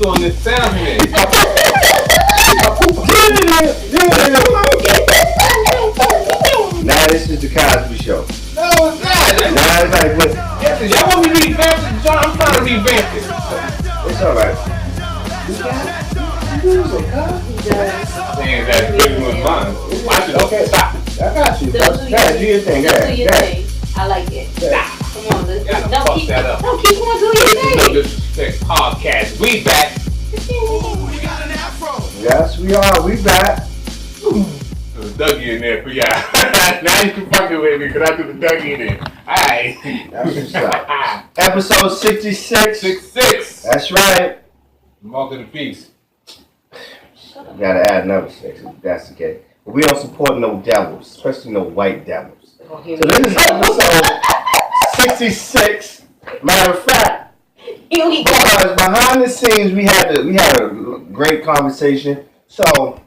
on this sound here. Now this is the Cosby Show. No, it's not. Now it's like, what? Yes, y'all want me to revamp it, John? I'm trying to revamp it. It's alright. Saying that big was mine. Watch it. Okay, stop. I got you. Still do your thing. your thing. I like it. Stop. Come on, let's Gotta don't fuck keep that up. don't keep on doing This is your No thing. Disrespect podcast. We back. Yes, we are. We back. There's Dougie in there for y'all. Now you can fucking with me because I threw the Dougie in there. Alright. That's what's up. Episode 66. 6-6. That's right. Mark of the beast. We gotta add another 6 if that's the case. But we don't support no devils, especially no white devils. So this is episode 66. Matter of fact, Here we go. because behind the scenes we had a great conversation. So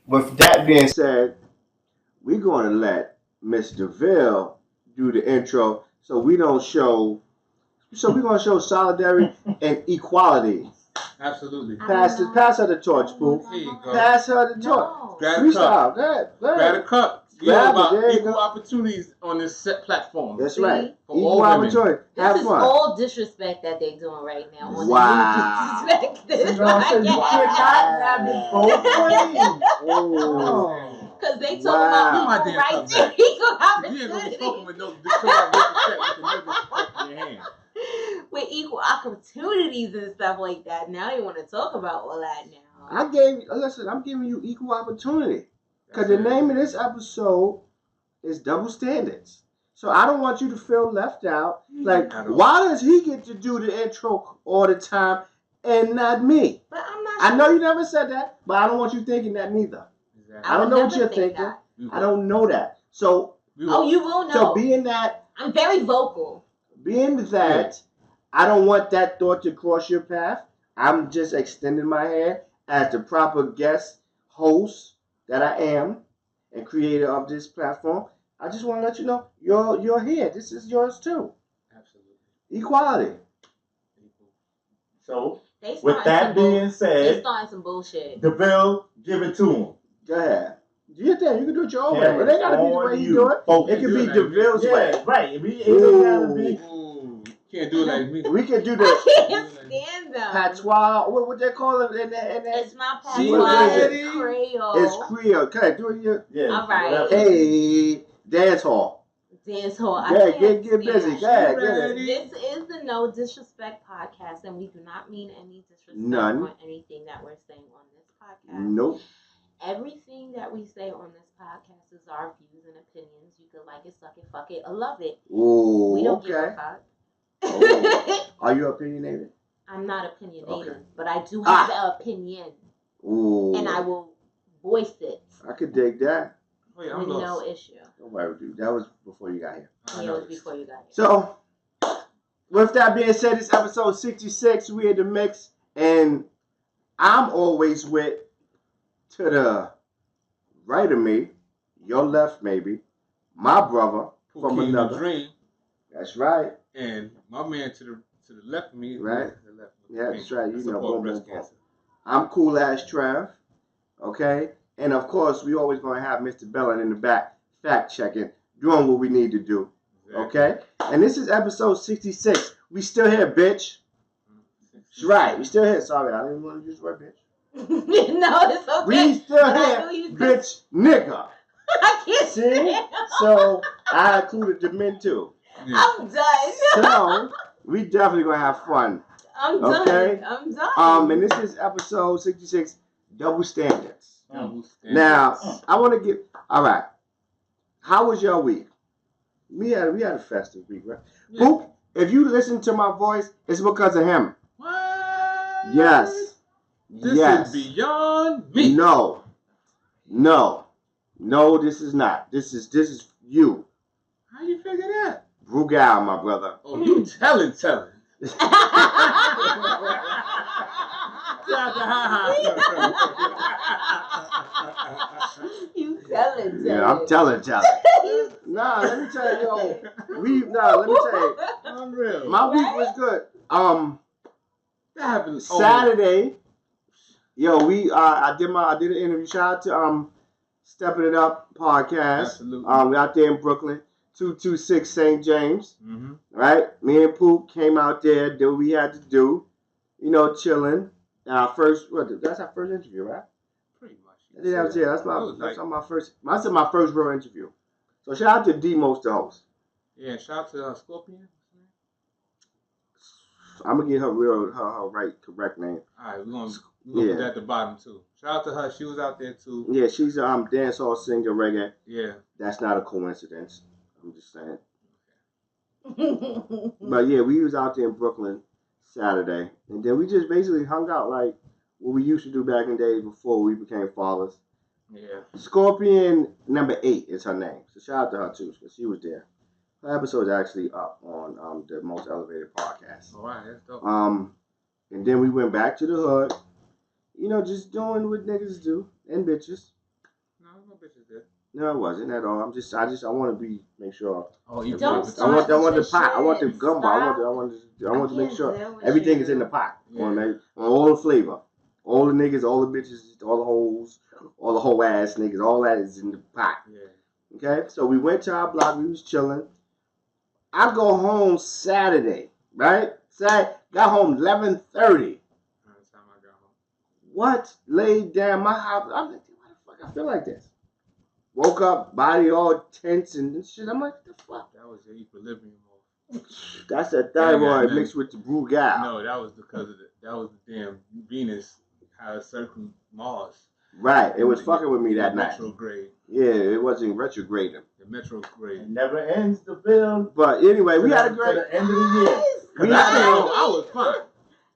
with that being said, we're going to let Miss DeVille do the intro, so we don't show. So we're going to show solidarity and equality. Absolutely. Pass her the torch, Pooh. Here you go. Pass her the torch. No. Grab a cup. Freestyle. Go ahead. Grab a cup. You Grab know it, there about you equal go. opportunities on this set platform. That's See? right. For Equal all women. opportunity. This Have is fun. all disrespect that they're doing right now. On Wow. The new disrespect. This You know what I'm saying? You cannot have it both ways. Oh. Because they talking Wow. about My equal damn rights cup and equal You ain't gonna be opportunity. spoken with no disrespect with no disrespect in your hand. With equal opportunities and stuff like that. Now you want to talk about all that now. I'm giving you equal opportunity. Because the name of this episode is Double Standards. So I don't want you to feel left out. Like, I don't. why does he get to do the intro all the time and not me? But I'm not I know you never said that, but I don't want you thinking that neither. Exactly. I don't would know what never you're think thinking. that. I don't know that. So, Oh, you will know. so being that, I'm very vocal. I don't want that thought to cross your path. I'm just extending my hand as the proper guest host that I am and creator of this platform. I just want to let you know you're here. This is yours too. Absolutely. Equality. So, They with starting that some bull- being they said, starting some bullshit. DeVille, give it to him. Go ahead. Do your thing. You can do it your own way. Cameras It ain't gotta be the on way you you. do it. Focus. It can Do be it like DeVille's way. Yeah, right. It ain't gotta be. Ooh, can't do it like me. We can do I the can't stand them. patois. What they call it in It's not See, patois. lady? It's Creole. It's Creole. Okay, do it your Yeah. All right. whatever. hey dance hall. Dance hall. I Yeah, can't get busy. stand Go ahead, get Ready? it. This is the No Disrespect podcast, and we do not mean any disrespect None. on anything that we're saying on this podcast. Nope. Everything that we say on this podcast is our views and opinions. You can like it, suck it, fuck it, or love it. Ooh, We don't give okay. a fuck. Oh. Are you opinionated? I'm not opinionated, Okay. but I do have an opinion, Ooh. and I will voice it I could dig that. Wait, with I'm no lost. issue. Don't worry, dude. That was before you got here. I It know was this. before you got here. So, with that being said, it's episode 66. We in the mix, and I'm always with to the right of me, your left maybe, my brother Who from came another. to dream, That's right. and my man to the left of me. Right. To the left. Yeah, that's right. You know, Support boom, breast boom, boom. cancer. I'm Cool Ass Trav. Okay? And of course, we always going to have Mr. Bellin in the back, fact checking, doing what we need to do. Exactly. Okay? And this is episode 66. We still here, bitch. That's right. We still here. Sorry, I didn't want to use the word bitch. No, it's okay. We still But I here, knew you- bitch, nigga. I can't See? stand. So, I included the men too. Yeah. I'm done. So, we definitely going to have fun. I'm done. Okay. I'm done. And this is episode 66, Double Standards. Double standards. Now, I want to get, all right. How was your week? We had a festive week, right? Yeah. Boop, if you listen to my voice, it's because of him. What? Yes. This yes. is beyond me. No, this is not. This is you. How you figure that? Brugal, my brother. Oh, you telling. You telling. Yeah, I'm telling. Nah, let me tell you, let me tell you. I'm real. My week was good. That happened. Saturday, Yo, I did an interview. Shout out to Stepping It Up podcast. Absolutely. We out there in Brooklyn, 226 St. James. Mm-hmm. Right? Me and Poop came out there, did what we had to do. You know, chilling. That's our first interview, right? Pretty much. Yeah, that's my first real interview. So shout out to Demos, the host. Yeah, shout out to Scorpion. I'm gonna get her correct name. All right, we're gonna put that at the bottom too. Shout out to her. She was out there too. Yeah, she's a dancehall singer, reggae. Yeah. That's not a coincidence. I'm just saying. But yeah, we was out there in Brooklyn Saturday, and then we just basically hung out like what we used to do back in the days before we became fathers. Yeah. Scorpion number 8 is her name, so shout out to her too, because she was there. Her episode is actually up on the Most Elevated podcast. All right, that's dope. And then we went back to the hood, you know, just doing what niggas do and bitches. No, no bitches there. No, it wasn't at all. I want to make sure. Oh, you Don't I want the pot. shit. I want the gumbo. I want to make sure everything is in the pot. I want all the flavor. All the niggas, all the bitches, all the hoes, all the hoe ass niggas, all that is in the pot. Yeah. Okay? So we went to our block, we was chilling. I go home Saturday, right? Got home 11:30. That's the time I got home. What? Laid down my house. I'm like, why the fuck I feel like this? Woke up, body all tense and shit. I'm like, what the fuck? That was your equilibrium. That's that thyroid Yeah, mixed with the Brugal. No, that was because of that was the damn Venus had a circle Mars. Right. It was fucking with me that night. Retrograde. Yeah, it wasn't retrograding. The retrograde. It never ends the build. But anyway, we had a to great. the end of the year. We I had was fine.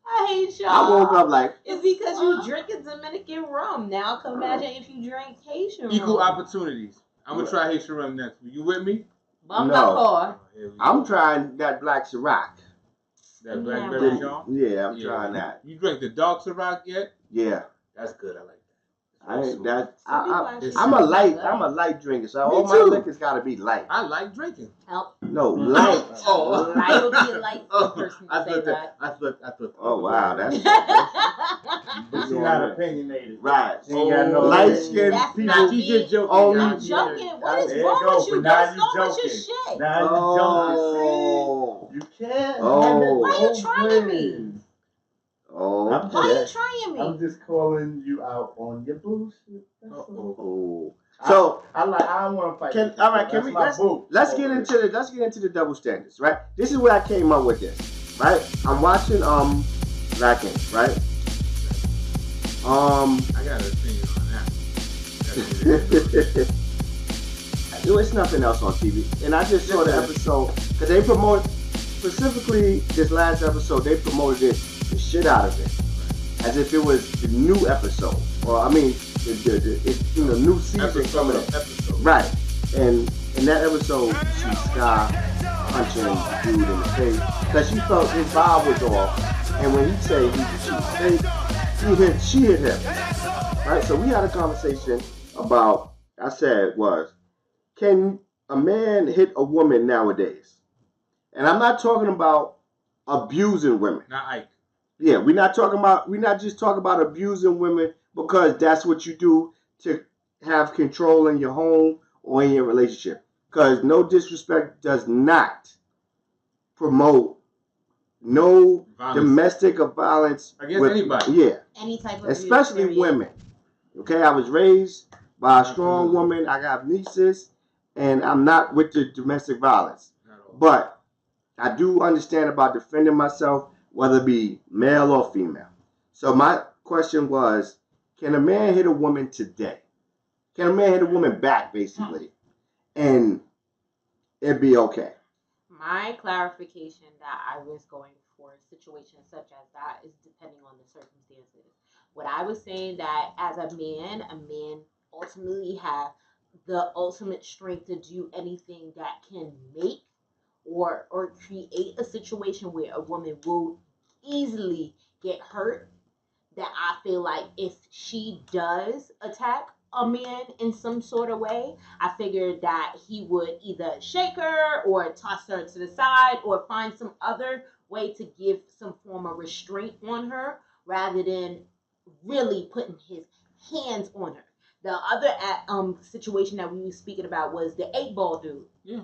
I hate y'all. I woke up like, It's because you drinking Dominican rum. Now, can imagine if you drank Haitian Equal rum. opportunities. I'm gonna try Haitian rum next. You with me? Bum No. car. Oh, here we I'm go. trying that black Ciroc. That Yeah, blackberry right. Jean. Yeah, I'm trying that. You drank the dark Ciroc yet? Yeah. That's good. I like that. I ain't that. Some people I, actually I'm a drink light. that. I'm a light drinker, so Me all my too. liquor's got to be light. I like drinking. Help. No, light. Oh. Light will be a light person to say that. I thought. Oh wow, that's But she's not opinionated. right. She ain't got no Light skinned That's people. not She me. just joking. Only- I'm joking. What is There you wrong go, with you? but now There's you so much joking. of shit. Now you Oh. You can't. Oh. have it Why you both trying me? ways. Oh. I'm Why Yeah. you trying me? I'm just calling you out on your bullshit. That's all. Oh. So I don't want to fight. Can- with you, all right, so can that's we- my boo. let's get into the double standards, right? This is where I came up with this, right? I'm watching Black Ink, right? I got an opinion on that. There was nothing else on TV, and I just saw the episode because they promoted specifically this last episode. They promoted the shit out of it as if it was the new episode, or I mean, the new season coming in. Episode. Right, and in that episode, she Sky punching dude in the face because she felt his vibe was off, and when he said she hit him. Right, so we had a conversation about. I said can a man hit a woman nowadays? And I'm not talking about abusing women. Not Ike. Yeah, we're not just talking about abusing women because that's what you do to have control in your home or in your relationship. Because no disrespect does not promote no Violence. domestic violence Against anybody. Yeah, Any type of especially abuse, period. women. Okay, I was raised by a strong woman. I got nieces, and I'm not with the domestic violence. Not all. But I do understand about defending myself, whether it be male or female. So my question was, can a man hit a woman today? Can a man hit a woman back, basically, and it'd be okay? My clarification that I was going for situations such as that is depending on the circumstances. What I was saying that as a man ultimately have the ultimate strength to do anything that can make or create a situation where a woman will easily get hurt. That I feel like if she does attack a man in some sort of way, I figured that he would either shake her or toss her to the side or find some other way to give some form of restraint on her rather than really putting his hands on her. The other situation that we were speaking about was the 8-ball dude. Yeah.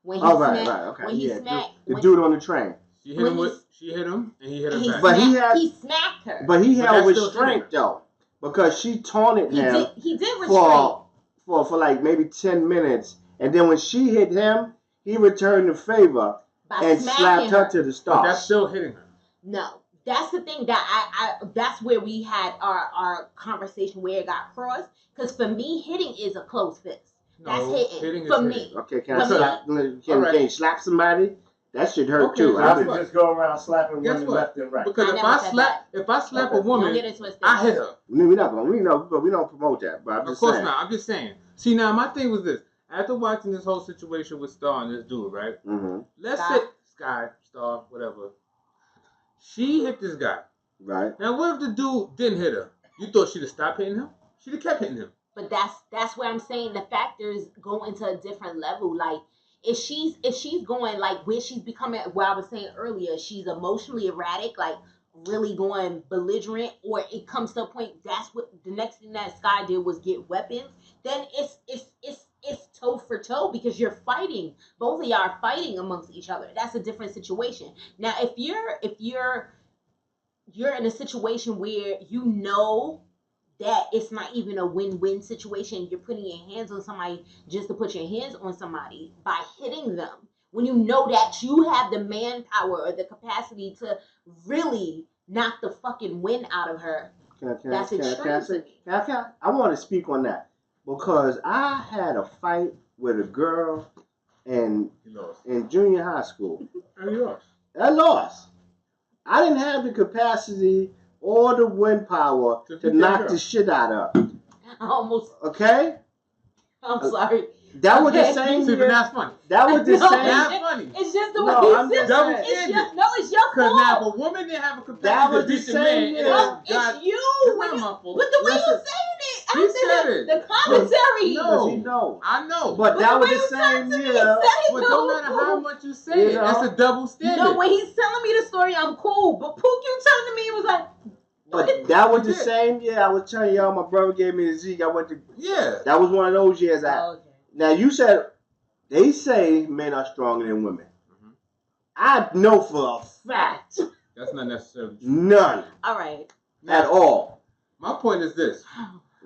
When he Oh, right, smacked, right, okay. when he Yeah, smacked, the when dude on the train. She hit him, and he hit her he back. But he smacked, had- he smacked her. But he But held that's still restraint hitting though, because she taunted him He did restrain. for like maybe 10 minutes, and then when she hit him, he returned the favor By and smacking slapped her her. to the But stomach. that's still hitting her. No, that's the thing that I that's where we had our conversation where it got crossed. Because for me, hitting is a closed fist. That's No, hitting hitting for is me. hitting. Okay, can I But me- slap? Can you slap somebody? That should hurt Okay, too. so I I would- could just go around slapping Guess women what? left and right. Because I if never I said slap a Okay. woman, Don't get it twisted. I hit her. we're not gonna, but we don't promote that. But I'm Of just course saying. not. I'm just saying. See, now my thing was this. After watching this whole situation with Star and this dude, right? Mm-hmm. Let's Sky. say Sky, Star, whatever. She hit this guy. Right. Now, what if the dude didn't hit her? You thought she'd have stopped hitting him? She'd have kept hitting him. But that's where I'm saying the factors go into a different level. Like if she's going like where she's becoming, what I was saying earlier, she's emotionally erratic, like really going belligerent, or it comes to a point that's what the next thing that Sky did was get weapons. Then it's toe for toe because you're fighting. Both of y'all are fighting amongst each other. That's a different situation. Now if you're in a situation where you know that it's not even a win-win situation, you're putting your hands on somebody just to put your hands on somebody by hitting them, when you know that you have the manpower or the capacity to really knock the fucking wind out of her, that's extreme to me. I want to speak on that because I had a fight with a girl in He lost. junior high school. And he lost. I lost. I didn't have the capacity or the wind power To to beat that knock girl. the shit out of her. I'm sorry. That was the Okay. same See, but year. that's funny. That was the No, same. That's funny. It's just the way No, you I'm said just double it. standard. It's your Because now, if fault. a woman didn't have a That capacity was to the beat the same man, year. and No, God, it's you. it's When not you, my fault. with the way Listen, you saying it, he after said the, it. the commentary. No. Because he knows. I know. But With that the was way the you talk same to me, year. he said it, But though. no matter how much you say You it, know? that's a double standard. No, when he's telling me the story, I'm cool. But Pook, you turned to me and was like, But that was You the did. same year I was telling y'all my brother gave me the Zeke. I went to. Yeah. That was one of those years. oh, okay. Now you said they say men are stronger than women. Mhm. I know for a fact That's not necessarily true. none All right. at all. My point is this.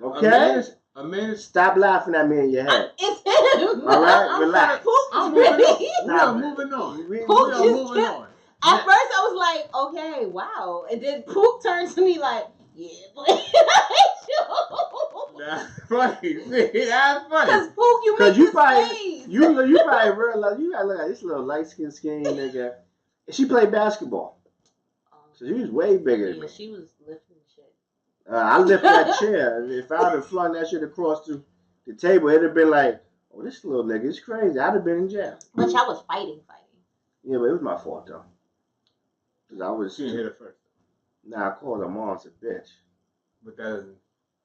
Okay, A man is stop laughing at me in your head. It's him. All right, I'm relax. Pook I'm is moving on. really. We are moving on. We Pook are just moving kept- on. At first, I was like, okay, wow. And then Pook turned to me like, yeah, but That's funny. See, that's funny. because Pook, you Cause make you this probably face. you probably realize you gotta look at this little light skinned skinny nigga. She played basketball, so she was way bigger than me. Yeah, she was lifting shit. I lifted that chair. If I would have flung that shit across the table, it'd have been like, oh, this little nigga is crazy. I'd have been in jail. But y'all was fighting. Yeah, but it was my fault though. Cause I was. She didn't hit her first. Nah, I called her mom's a bitch. But that doesn't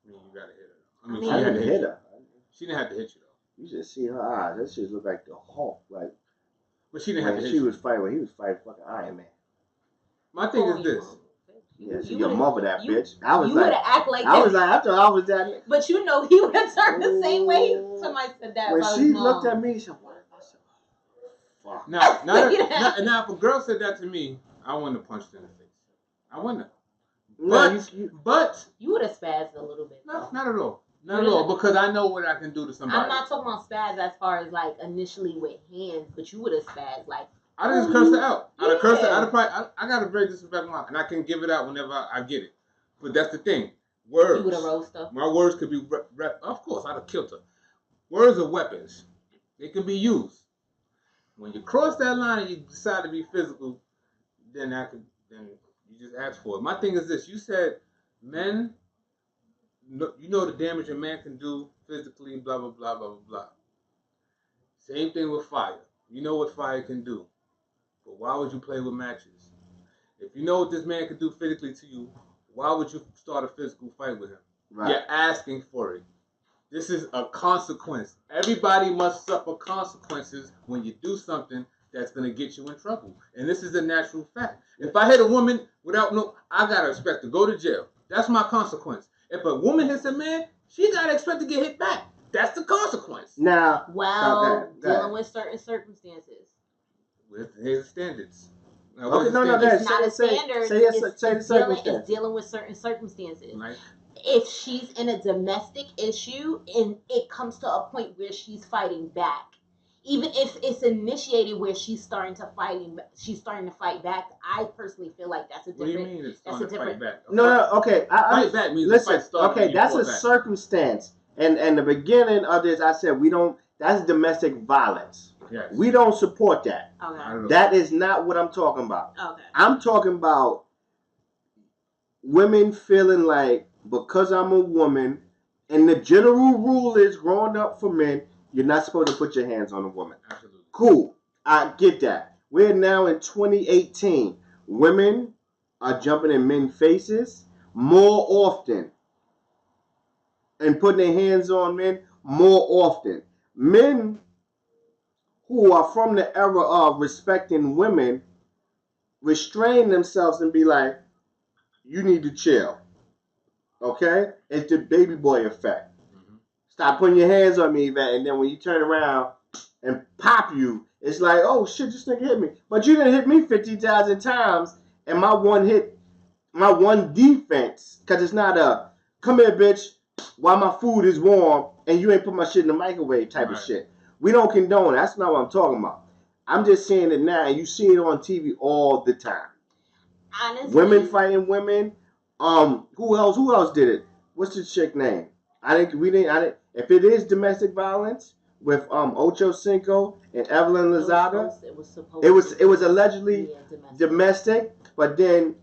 mean you gotta hit her. I mean, I she I mean, had didn't to hit hit her. you. She didn't have to hit you though. You should see her eyes. That shit looked like the Hulk. Like But she didn't have when to hit she you. was fighting, when he was fighting fucking Iron Man. My thing is this. Yeah, so You your would've- mother that you- bitch. I was You would like, have act like I that. was like, I thought I was that. But you know he would have turned the same way somebody said that When about she his mom. looked at me, she said, "What?" I said, "Fuck." Now, if a girl said that to me, I wouldn't have punched her in the face. I wouldn't have. No, But, but, You would have spazzed a little bit. no, not at all. Not at all. Because I know what I can do to somebody. I'm not talking about spaz as far as like initially with hands, but you would have spazzed like. I'd just curse her out. I'd have cursed her. Yeah. I'd have probably, I got a very disrespectful line, and I can give it out whenever I get it. But that's the thing. Words. You would have roasted her. My words could be, of course, I'd have killed her. Words are weapons. They can be used. When you cross that line and you decide to be physical, then you just ask for it. My thing is this. You said men, you know the damage a man can do physically, blah, blah, blah, blah, blah, blah. Same thing with fire. You know what fire can do. But why would you play with matches? If you know what this man can do physically to you, why would you start a physical fight with him? right. You're asking for it. This is a consequence. Everybody must suffer consequences when you do something that's going to get you in trouble. And this is a natural fact. If I hit a woman without I got to expect to go to jail. That's my consequence. If a woman hits a man, she gotta expect to get hit back. That's the consequence. Now, Well, go ahead. dealing with certain circumstances. With his standards. Now, Okay, what's no, the no, standard? It's not a standard. say It's the circumstance. dealing with certain circumstances. Like, If she's in a domestic issue and it comes to a point where she's fighting back, even if it's initiated where she's starting to fight back, I personally feel like that's a what do you different. mean it's that's starting a to fight different- back? No, okay. Fight back means the listen. fight started Okay, and you that's fought a back. circumstance, and the beginning of this, I said we don't. That's domestic violence. Yes. We don't support that. I Okay. don't know. That is not what I'm talking about. Okay. I'm talking about women feeling like because I'm a woman, and the general rule is growing up for men, you're not supposed to put your hands on a woman. Absolutely. Cool. I get that. We're now in 2018. Women are jumping in men's faces more often and putting their hands on men more often. Men who are from the era of respecting women restrain themselves and be like, you need to chill. Okay? It's the baby boy effect. Mm-hmm. Stop putting your hands on me, Yvette. And then when you turn around and pop you, it's like, oh shit, this nigga hit me. But you didn't hit me 50,000 times. And my one defense, because it's not a, come here, bitch, while my food is warm and you ain't put my shit in the microwave type of shit. We don't condone it. That's not what I'm talking about. I'm just saying it now, and you see it on TV all the time. Honestly, Women fighting women. Who else did it? What's the chick name? If it is domestic violence with Ocho Cinco and Evelyn Lozada, it was allegedly domestic, but then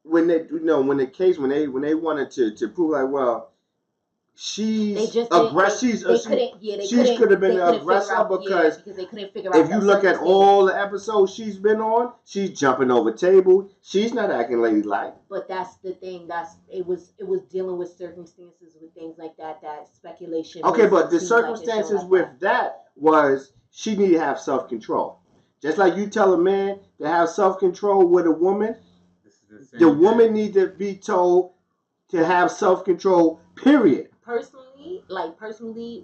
when they wanted to prove like, well, she's aggressive. She could have been the aggressor because they couldn't figure out. if you look at all the episodes she's been on, she's jumping over tables. She's not acting ladylike. But that's the thing. It was dealing with circumstances with things like that. That speculation. Okay, but the circumstances with that was she needed to have self-control. Just like you tell a man to have self-control with a woman, the woman needs to be told to have self-control, period. Personally,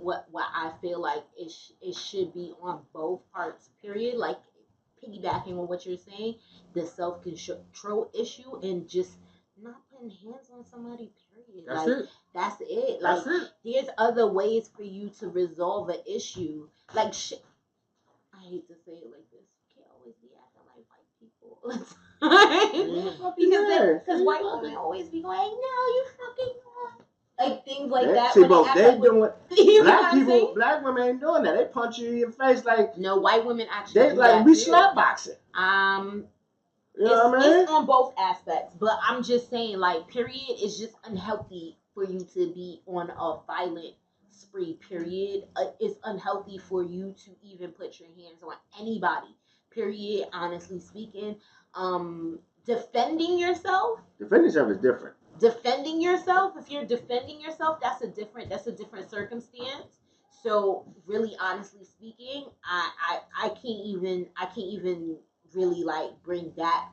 what I feel like it should be on both parts, period. Like, piggybacking on what you're saying, the self-control issue and just not putting hands on somebody, period. That's like, it. That's it. That's Like, it. there's other ways for you to resolve an issue. Like, I hate to say it like this. You can't always be acting like white people all the time. Because white women always be going, no, you fucking not. Like, things like that. See, when but they they act like doing you know black what I'm people. saying? Black women ain't doing that. They punch you in your face like No, white women actually they do like that we too. slap boxing. You know what I mean? It's on both aspects, but I'm just saying, like, period, it's just unhealthy for you to be on a violent spree, period. It's unhealthy for you to even put your hands on anybody, period, honestly speaking. Defending yourself, Defending yourself is different. if you're defending yourself, that's a different circumstance. So really, honestly speaking, I can't even really like bring that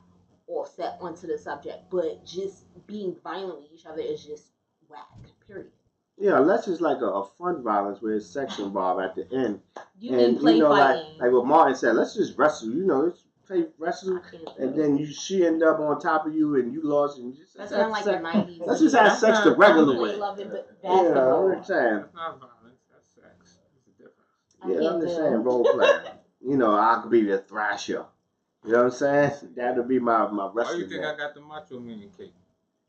offset onto the subject, but just being violent with each other is just whack, period. Yeah, unless it's like a fun violence where it's sex involved at the end. You can And play you know, fighting. like what Martin said, let's just wrestle. You know, let's play wrestle, I can't do and it. then she end up on top of you, and you lost, and you just That's have been like sex. the 90s. Let's just have sex the regular I way. love it, but Yeah, basketball. I'm saying. That's not violence. That's sex. It's a difference. I Yeah, can't I'm do just it. saying role play. You know, I could be the thrasher. You know what I'm saying? That'll be my Why wrestling. do you think match. I got the macho man cake?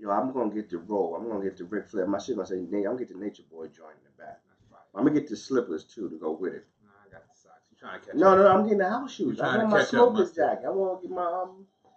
Yo, I'm gonna get the roll. I'm gonna get the Ric Flair. My shit gonna say, I'm gonna get the Nature Boy joint in the back. That's right. I'm gonna get the slippers too to go with it. Nah, I got the socks. You trying to catch No, up? I'm getting the house shoes. You I trying want to my catch up, smoker's mustard. jacket. I want to get my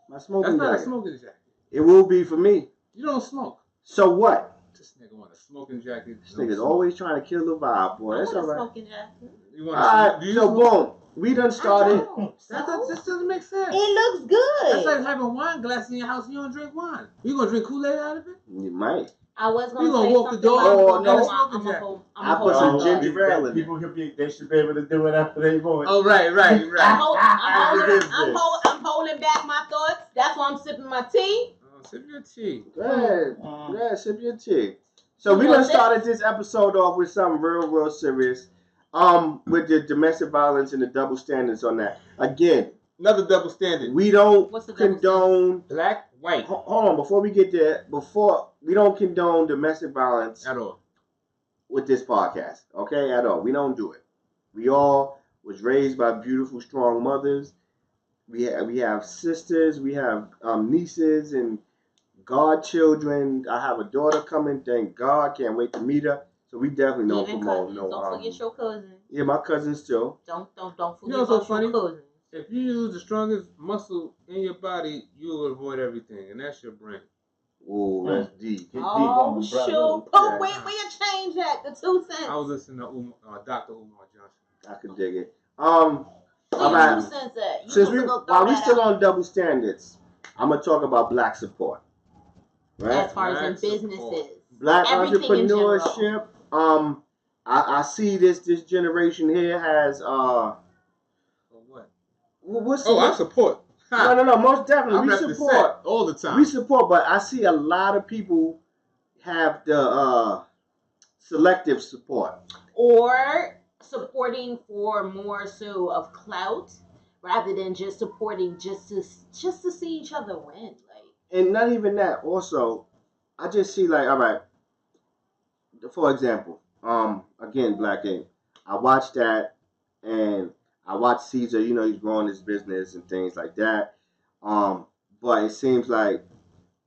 That's smoking not a jacket. smoking jacket. It will be for me. You don't smoke. So what? This nigga want a smoking jacket. This nigga's always trying to kill the vibe, boy. That's I all want a right. smoking jacket. You want Alright, do you so smoke? boom. We done started. That doesn't make sense. It looks good. That's like having wine glass in your house and you don't drink wine. You gonna drink Kool-Aid out of it? You might. I was gonna You gonna say walk the something, dog? but Oh, I'm no. gonna I put some ginger ale in it. People they should be able to do it after they vote. Oh, right. I'm holding back my thoughts. That's why I'm sipping my tea. Sip your tea. Go ahead. Go ahead, sip your tea. So You we want done this? started this episode off with something real serious. With the domestic violence and the double standards on that. Again, Another double standard. we don't What's the double condone. Black, white. Hold on, before we get there, we don't condone domestic violence At all. with this podcast, okay? At all. We don't do it. We all was raised by beautiful, strong mothers. We have sisters, we have nieces and godchildren. I have a daughter coming. Thank God, can't wait to meet her. So we definitely don't Even promote cousins. no. Don't forget your cousins. Yeah, my cousins too. Don't forget You know what's so about funny? your cousins. If you use the strongest muscle in your body, you will avoid everything, and that's your brain. Oh, that's deep. Get deep Oh on me, shoot! brother. Oh wait, we can change that. The 2 cents. I was listening to Dr. Umar Johnson. I can dig it. All right. 2 cents at. You Since supposed to go throw while we that still out. on double standards, I'm gonna talk about black support. Right? As far as in Black support. businesses. Black Everything in general. entrepreneurship. I see this generation here has For what? what's Oh, I support. no, most definitely I we represent support. all the time. We support, but I see a lot of people have the selective support. Or supporting for more so of clout rather than just supporting just to see each other win. Like, And not even that. Also, I just see like, all right. For example, again, Black Ink. I watched that, and I watched Caesar. You know, he's growing his business and things like that. But it seems like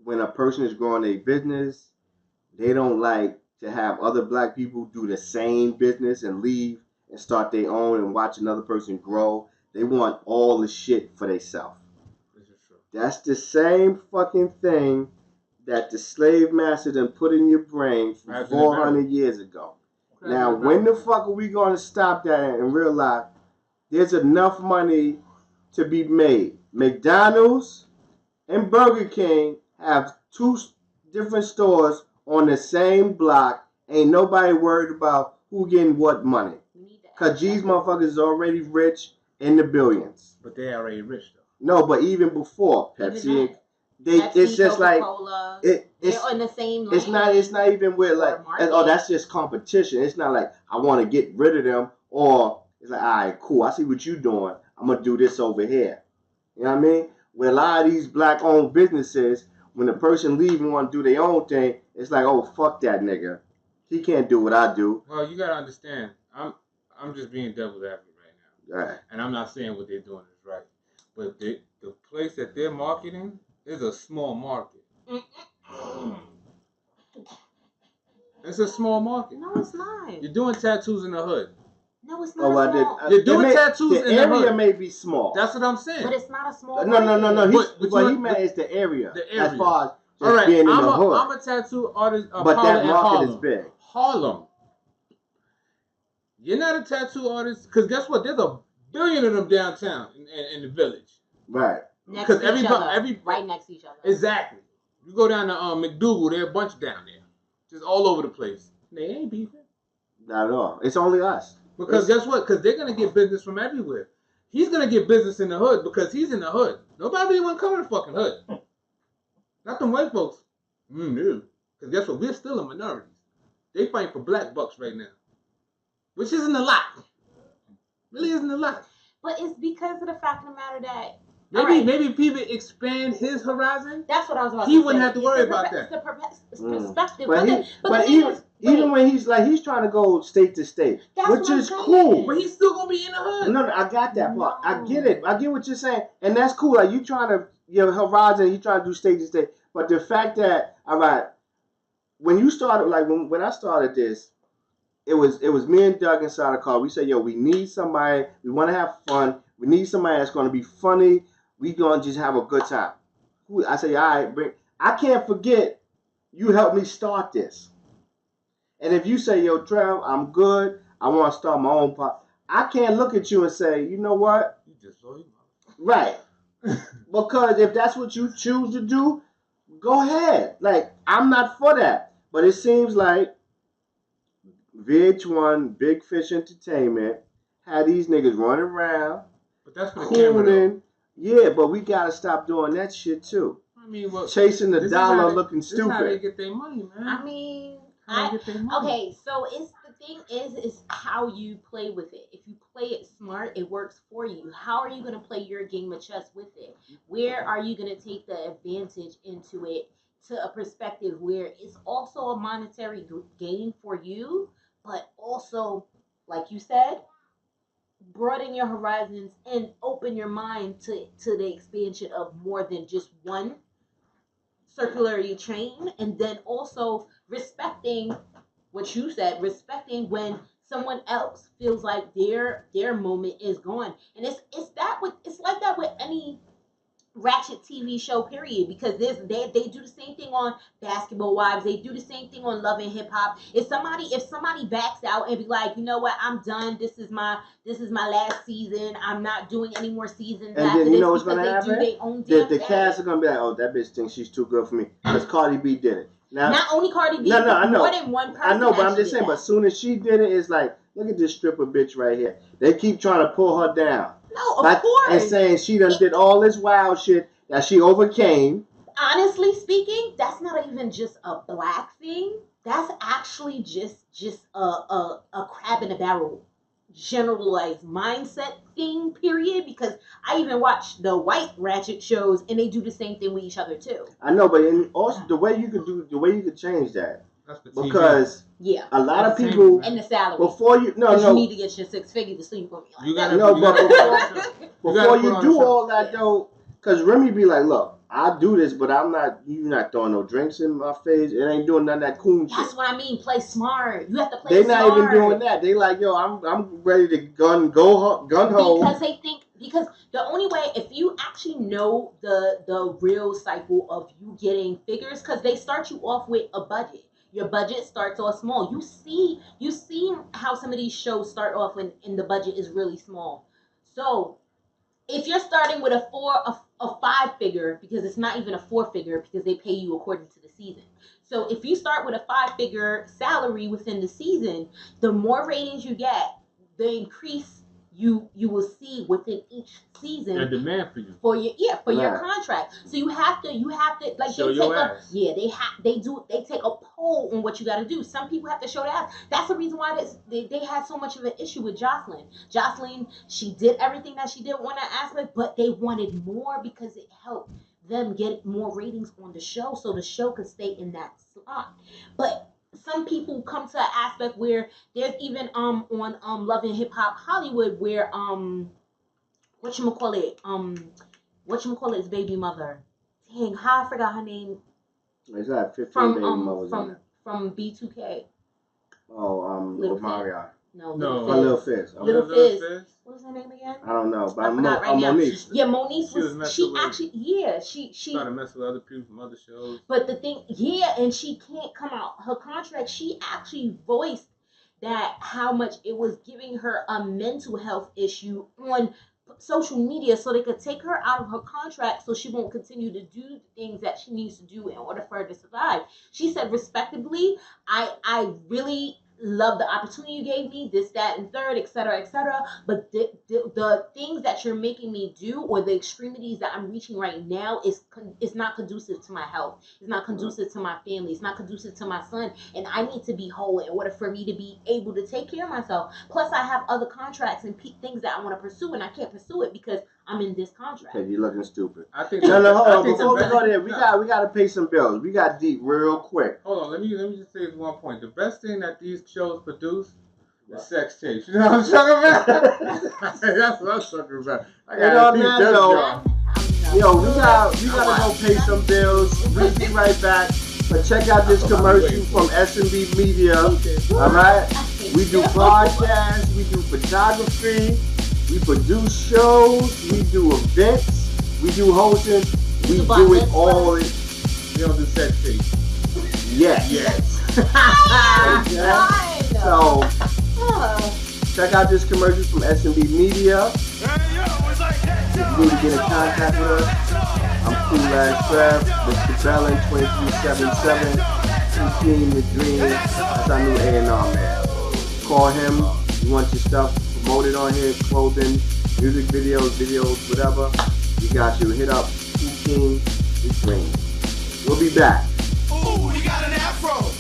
when a person is growing a business, they don't like to have other black people do the same business and leave and start their own and watch another person grow. They want all the shit for themselves. This is true. That's the same fucking thing that the slave master done put in your brain from As in 400 years ago. Now, when the fuck are we going to stop that and realize there's enough money to be made? McDonald's and Burger King have 2 different stores on the same block. Ain't nobody worried about who getting what money. we need to Because these motherfuckers is already rich in the billions. But they already rich though. No, but even before Pepsi, Even it's just like Coca-Cola, it's they're on the same lane. it's not even where like market. oh that's just competition. It's not like I want to get rid of them or it's like all right cool I see what you doing I'm gonna do this over here. You know what I mean? With a lot of these black owned businesses, when the person leave and want to do their own thing, it's like oh fuck that nigga, he can't do what I do. Well, you gotta understand. I'm just being devil's advocate right now, Right. and I'm not saying what they're doing is right, but the place that they're marketing is a small market. It's a small market. No, it's not. You're doing tattoos in the hood. No, it's not Oh, I small. did. You're doing tattoos the in the area hood. may be small. That's what I'm saying. But it's not a small No. market. He's, But what he you- meant is the area. the As area. far as just All right, being in I'm the hood. I'm a tattoo artist. But that in market Harlem. is big. Harlem. You're not a tattoo artist because guess what? There's a billion of them downtown in the village. Right. Next Because to each other. every right next to each other. Exactly. You go down to McDougal, there are a bunch down there, just all over the place. They ain't beefing Not at all. It's only us. because guess what? Because they're gonna get business from everywhere. He's gonna get business in the hood because he's in the hood. Nobody really want to come in the fucking hood. Not them white folks. No. Because guess what? We're still a minority. They fighting for black bucks right now, which isn't a lot. Really isn't a lot. But it's because of the fact of the matter that Maybe people expand his horizon. that's what I was about He to say. wouldn't have to worry about It's the Mm. perspective. But, the but thing even is, even when he's trying to go state to state, That's which what I'm is saying. cool. But he's still gonna be in the hood. No, I got that part. I No. get it. I get what you're saying, and that's cool. Like you trying to your horizon, you trying to do state to state. But the fact that all right, when you started, like when I started this, it was me and Doug inside the car. We said, yo, we need somebody. We want to have fun. We need somebody that's going to be funny. We gonna just have a good time. I said, all right, I can't forget you helped me start this. And if you say, yo, Trev, I'm good. I want to start my own podcast. I can't look at you and say, you know what? You just saw him. Right. Because if that's what you choose to do, go ahead. Like, I'm not for that. But it seems like VH1, Big Fish Entertainment, had these niggas running around, But that's for the camera. Though. cooning. Yeah, but we got to stop doing that shit too. I mean, well, chasing the this is dollar, how they- looking This is how they stupid. get their money, man. I mean, How they get their money. okay, so it's the thing is how you play with it. If you play it smart, it works for you. How are you gonna play your game of chess with it? Where are you gonna take the advantage into it to a perspective where it's also a monetary gain for you, but also, like you said, broaden your horizons and open your mind to the expansion of more than just one circularity chain, and then also respecting what you said, respecting when someone else feels like their moment is gone. And it's like that with any ratchet TV show period, because they do the same thing on Basketball Wives, they do the same thing on Love and Hip Hop. If somebody backs out and be like, you know what, I'm done, this is my last season, I'm not doing any more seasons And after then you this, know what's because gonna they happen? do their own The damn thing. cast are gonna be like, oh, that bitch thinks she's too good for me because Cardi B did it. Now, Not only Cardi B, No, but I know. more than one person. I know, but I'm actually just saying. did But that. soon as she did it, it's like, look at this stripper bitch right here. They keep trying to pull her down, No, of like, course. and saying she done did all this wild shit that she overcame. Honestly speaking, that's not even just a black thing. That's actually just a crab in a barrel generalized mindset thing, period. Because I even watch the white ratchet shows and they do the same thing with each other too. I know, but also the way you could change that, That's for TV. because Yeah. a lot of That's people And the salary. before you Because you no need to get your 6 figures to sleep with me like You that. gotta, No, you but gotta put on a show. before gotta you put on do a show. all that though, because Remy be like, look, I do this, but you're not throwing no drinks in my face. It ain't doing none of that coon shit. That's what I mean. Play smart. You have to play They're smart. not even doing that. They like, yo, I'm ready to gun ho. Because they think, because the only way, if you actually know the real cycle of you getting figures, because they start you off with a budget. Your budget starts off small. You see how some of these shows start off when and the budget is really small. So if you're starting with a 5 figure, because it's not even a 4 figure, because they pay you according to the season. So if you start with a 5 figure salary within the season, the more ratings you get, the increase you will see within each season And demand for you. for your Right. contract. So you have to like Show they your take ass. they take a poll on what you got to do. Some people have to show their ass. That's the reason why they had so much of an issue with Jocelyn. Jocelyn, she did everything that she did on that aspect, but they wanted more because it helped them get more ratings on the show, so the show could stay in that slot. But some people come to an aspect where there's even on Love and Hip Hop Hollywood where whatchamacallit's baby mother. Dang, how I forgot her name. It's like 15 From baby mothers on it. from B2K. Little Mario. No, No. Little Little Fizz. Fizz. Little Fizz. What was her name again? I don't know, but I forgot right now. Monique. Yeah, Monique She was was messing she with- actually yeah, she Trying to mess with other people from other shows. but the thing, yeah, and she can't come out her contract. She actually voiced that how much it was giving her a mental health issue on social media, so they could take her out of her contract so she won't continue to do the things that she needs to do in order for her to survive. She said, respectively, I really love the opportunity you gave me, this, that, and third, etc., etc. But the things that you're making me do, or the extremities that I'm reaching right now, is not conducive to my health. It's not conducive to my family. It's not conducive to my son. And I need to be whole in order for me to be able to take care of myself. Plus, I have other contracts and things that I want to pursue, and I can't pursue it because I'm in this contract. Okay, you looking stupid. I think. No, hold I on. think Before we the go best- there, we gotta pay some bills. We got deep real quick. Hold on, let me just say this one point. The best thing that these shows produce is sex tapes. You know what I'm talking about? That's what I'm talking about. I And on gotta that teach them note, y'all. Yo, we gotta go pay some bills. We'll be right back. But check out this commercial from S&B Media. All right, we do podcasts, we do photography, we produce shows, we do events, we do hosting, we do it all. We don't do sex tapes. Yes. Yes. Okay. So check out this commercial from S&B Media. If you need to get in contact with us, I'm Cool Ass Trev, Mr. Bellin, 2377, Team The Dream. That's our new A&R man. Call him. You want your stuff promoted on here, clothing, music videos, whatever. We got you. Hit up Team It's green. We'll be back. Ooh, you got an afro.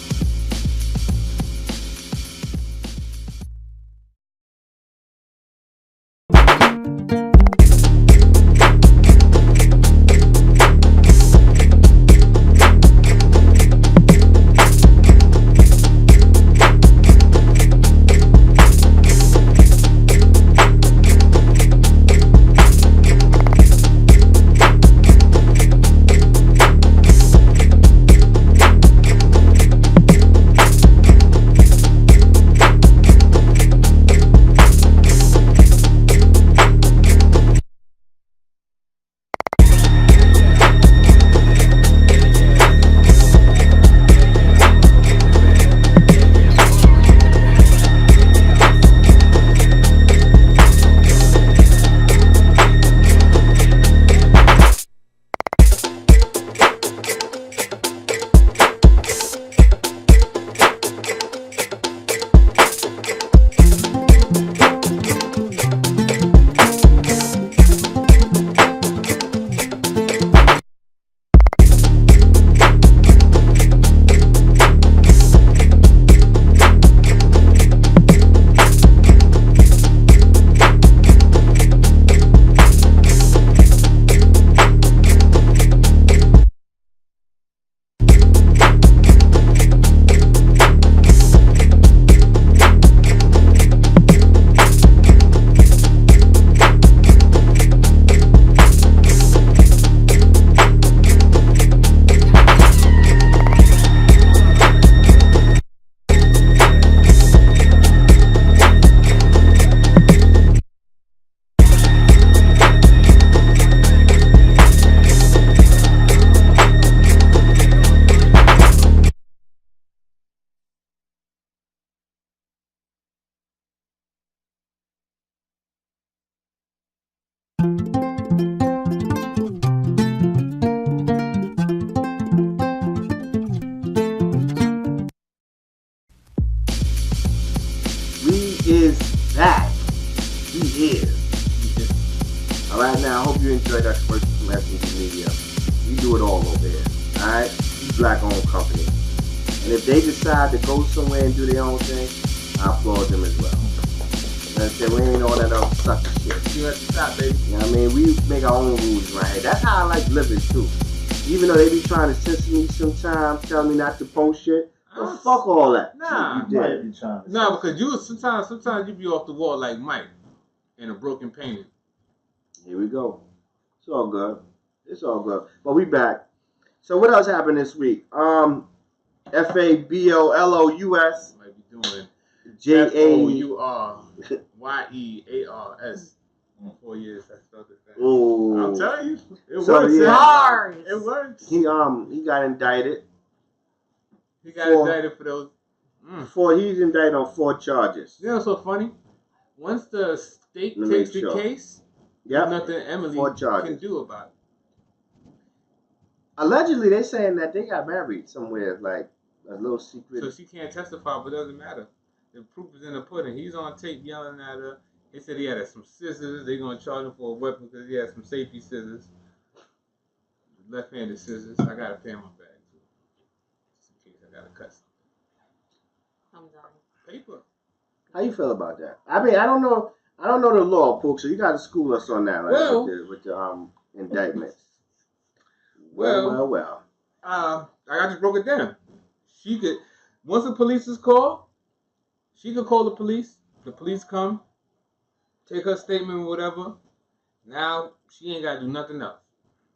We is back. He is. Alright, now I hope you enjoyed our commercial from SMG Media. We do it all over here. Alright? We black owned company. And if they decide to go somewhere and do their own thing, I applaud them as well. You know what I'm saying? We ain't all that other sucker shit. You at the top, baby. You know what I mean? We make our own rules right here. That's how I like living too. Even though they be trying to censor me sometimes, telling me not to post shit. Well, fuck all that. Nah. You Might did. be trying to No, because you sometimes you be off the wall like Mike in a broken painting. Here we go. It's all good. It's all good. But we back. So what else happened this week? FABOLOUS Might be doing JA FOURYEARS. 4 years. I spelled it fast. Ooh. I'm telling you, it So, works. yeah. Bars. It works. He got indicted. He got indicted for those. He's indicted on 4 charges. You know what's so funny? Once the state Let me takes the show. case, Yep. there's nothing Emily 4 charges. can do about it. Allegedly, they're saying that they got married somewhere, like a little secret. So she can't testify, but it doesn't matter. The proof is in the pudding. He's on tape yelling at her. He said he had some scissors. They're going to charge him for a weapon because he had some safety scissors. Left-handed scissors. I got a pair in my bag, too. Just in case I got to cut something. I'm done. Paper. How you feel about that? I mean, I don't know the law, Pook, so you got to school us on that, right? Well- with the indictments. Well. I just broke it down. She could, once the police is called, she could call the police. The police come, take her statement or whatever. Now she ain't gotta do nothing else.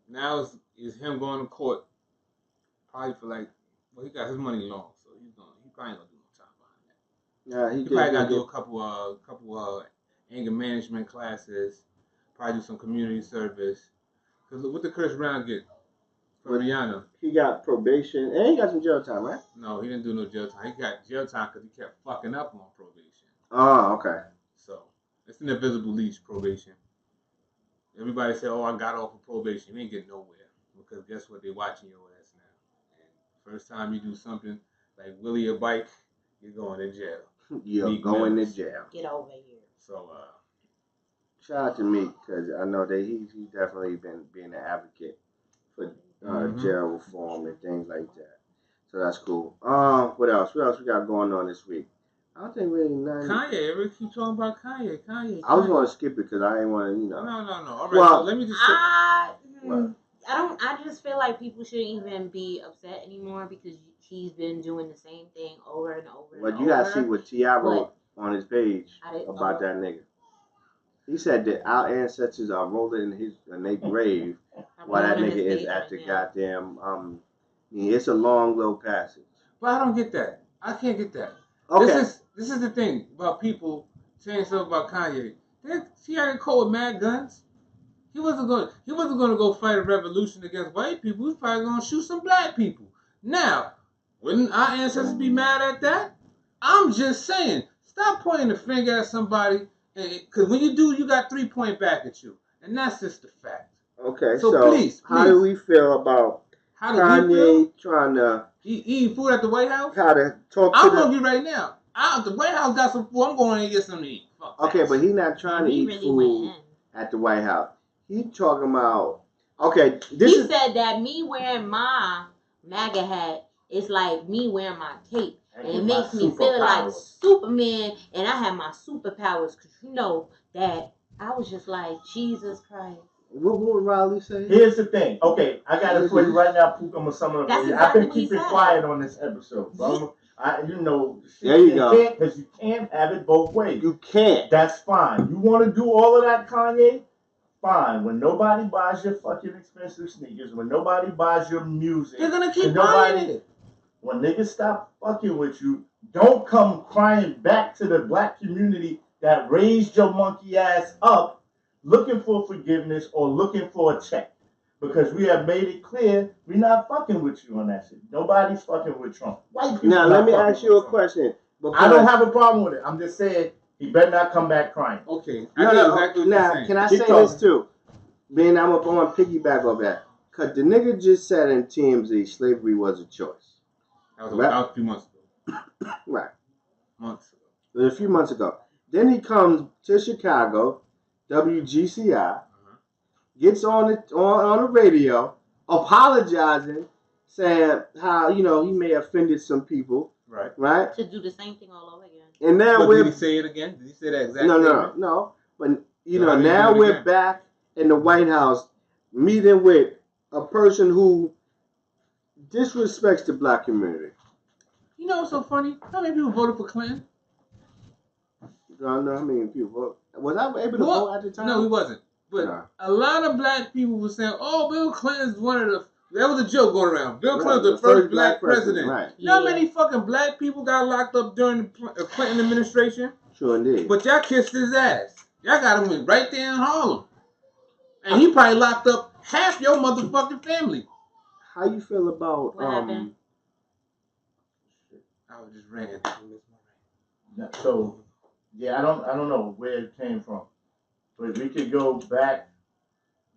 Now is him going to court, probably for he got his money long, so he probably gonna do no time behind that. Yeah, He probably gotta do a couple anger management classes, probably do some community service. Cause what did Chris Brown get from Rihanna? He got probation and he got some jail time, right? No, he didn't do no jail time. He got jail time because he kept fucking up on probation. Oh, okay. So it's an invisible leash, probation. Everybody say, "Oh, I got off of probation." You ain't getting nowhere because guess what? They watching your ass now. And first time you do something like Willie a bike, you're going to jail. You're Meek going Mills. to jail. Get over here. So Shout out to Meek because I know that he's definitely been being an advocate for Mhm. jail reform and things like that. So that's cool. What else? What else we got going on this week? I don't think really nothing. Kanye, everybody keep talking about Kanye. I was going to skip it because I didn't want to, No. All right, Well, so let me just say. I just feel like people shouldn't even be upset anymore because he's been doing the same thing over and over and But over. you got to see what T.I. wrote on his page I didn't about know. that nigga. He said that our ancestors are rolling in their grave while that nigga is at the goddamn. It's a long little passage. But I don't get that. I can't get that. Okay. This is the thing about people saying stuff about Kanye. He had a code with mad guns. He wasn't going to go fight a revolution against white people. He was probably going to shoot some black people. Now, wouldn't our ancestors be mad at that? I'm just saying, stop pointing the finger at somebody, because when you do, you got 3 point back at you, and that's just the fact. Okay. So please, how do we feel about Kanye trying to eat food at the White House? How to talk to I'm hungry right now. The White House got some food. I'm going to get something to eat. Fuck Okay, that. but he's not trying to eat food at the White House. He talking about He said that me wearing my MAGA hat is like me wearing my cape. And it makes me feel like Superman, and I have my superpowers. Because you know that I was just like, Jesus Christ. What would Riley say? Here's the thing. Okay, I got it for you right now, Pook. I'm going to sum it up. That's I've exactly been what he keeping said. quiet on this episode. So There you go. Because you can't have it both ways. You can't. That's fine. You want to do all of that, Kanye? Fine. When nobody buys your fucking expensive sneakers, when nobody buys your music, they're going to keep buying it. When niggas stop fucking with you, don't come crying back to the black community that raised your monkey ass up looking for forgiveness or looking for a check. Because we have made it clear we're not fucking with you on that shit. Nobody's fucking with Trump. White people Now, let me ask you a question. I don't have a problem with it. I'm just saying he better not come back crying. Okay. Exactly now, can I say this too? Being I'm up on piggyback of that. Because the nigga just said in TMZ slavery was a choice. That was a few months ago. Right. Months ago. It was a few months ago. Then he comes to Chicago, WGCI, gets on the radio, apologizing, saying how, he may have offended some people. Right. Right? To do the same thing all over again. And now did he say it again? Did he say that exactly? No. But, now we're back in the White House meeting with a person who disrespects the black community. You know what's so funny? How many people voted for Clinton? I don't know how many people voted. Was I able to vote at the time? No, he wasn't. But a lot of black people were saying, "Oh, Bill Clinton's one of the." That was a joke going around. Bill Clinton's the first black president. Right. You know how many fucking black people got locked up during the Clinton administration? Sure indeed. But y'all kissed his ass. Y'all got him right there in Harlem, and he probably locked up half your motherfucking family. How you feel about What happened? I was just ran. So, yeah, I don't know where it came from, but we could go back.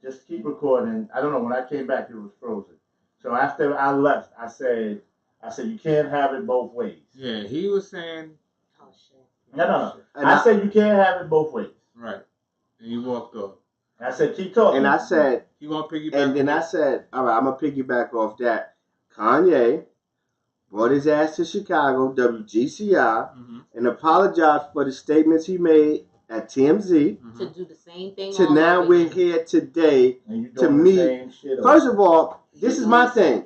Just keep recording. I don't know. When I came back, it was frozen. So after I left, I said you can't have it both ways. Yeah, he was saying. Oh shit. No. I said you can't have it both ways. Right. And he walked off. I said keep talking. And I said. You want to piggyback? And then I said, all right, I'm gonna piggyback off that. Kanye brought his ass to Chicago, WGCI, and apologized for the statements he made at TMZ. To do the same thing. To now we're here today to meet. First of all, this is my thing.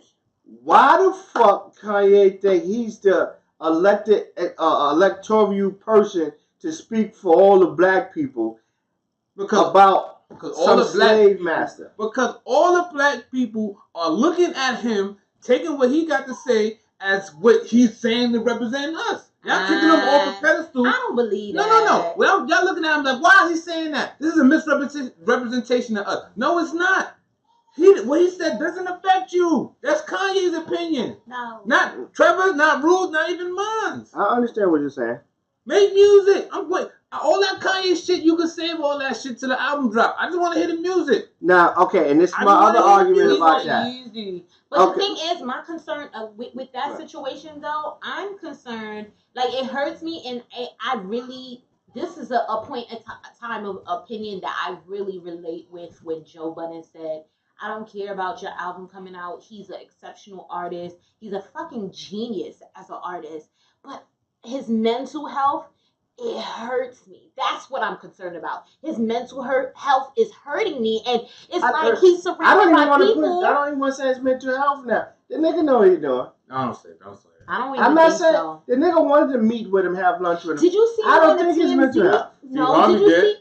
Why the fuck Kanye think he's the elected electoral person to speak for all the black people about some slave master? Because all the black people are looking at him, taking what he got to say as what he's saying to represent us. Y'all kicking him off the pedestal. I don't believe that. No. Well, y'all looking at him like, why is he saying that? This is a misrepresentation of us. No, it's not. What he said doesn't affect you. That's Kanye's opinion. No. Not Trevor's, not Rude's, not even mine's. I understand what you're saying. Make music. All that Kanye shit, you can save all that shit to the album drop. I just want to hear the music. Now, okay, and this is my other argument about that. Easy. But the thing is, my concern with that situation, though, I'm concerned. Like, it hurts me, and I really, this is a point, a time of opinion that I really relate with when Joe Budden said, I don't care about your album coming out. He's an exceptional artist. He's a fucking genius as an artist. But his mental health, it hurts me. That's what I'm concerned about. His mental health is hurting me, and it's like he's I don't surrounded even by want to people. I don't even want to say it's mental health now. The nigga know what he doing. Don't say it. I don't even I'm not think saying so. the nigga wanted to meet with him, have lunch with him. Did you see I him don't on the think it's mental TMZ? health. No, Harvey did you did. see?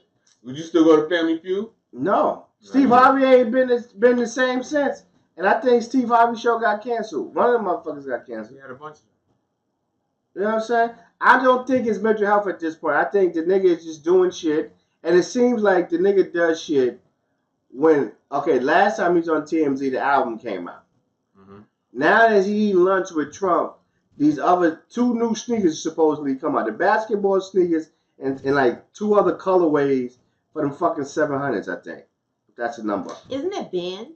Would you still go to Family Feud? No. Steve Harvey ain't been the same since. And I think Steve Harvey show got canceled. One of them motherfuckers got canceled. He had a bunch of them. You know what I'm saying? I don't think it's mental health at this point. I think the nigga is just doing shit. And it seems like the nigga does shit when, okay, last time he was on TMZ, the album came out. Mm-hmm. Now that he eating lunch with Trump, these other 2 new sneakers supposedly come out. The basketball sneakers and like 2 other colorways for them fucking 700s, I think. That's the number. Isn't it banned?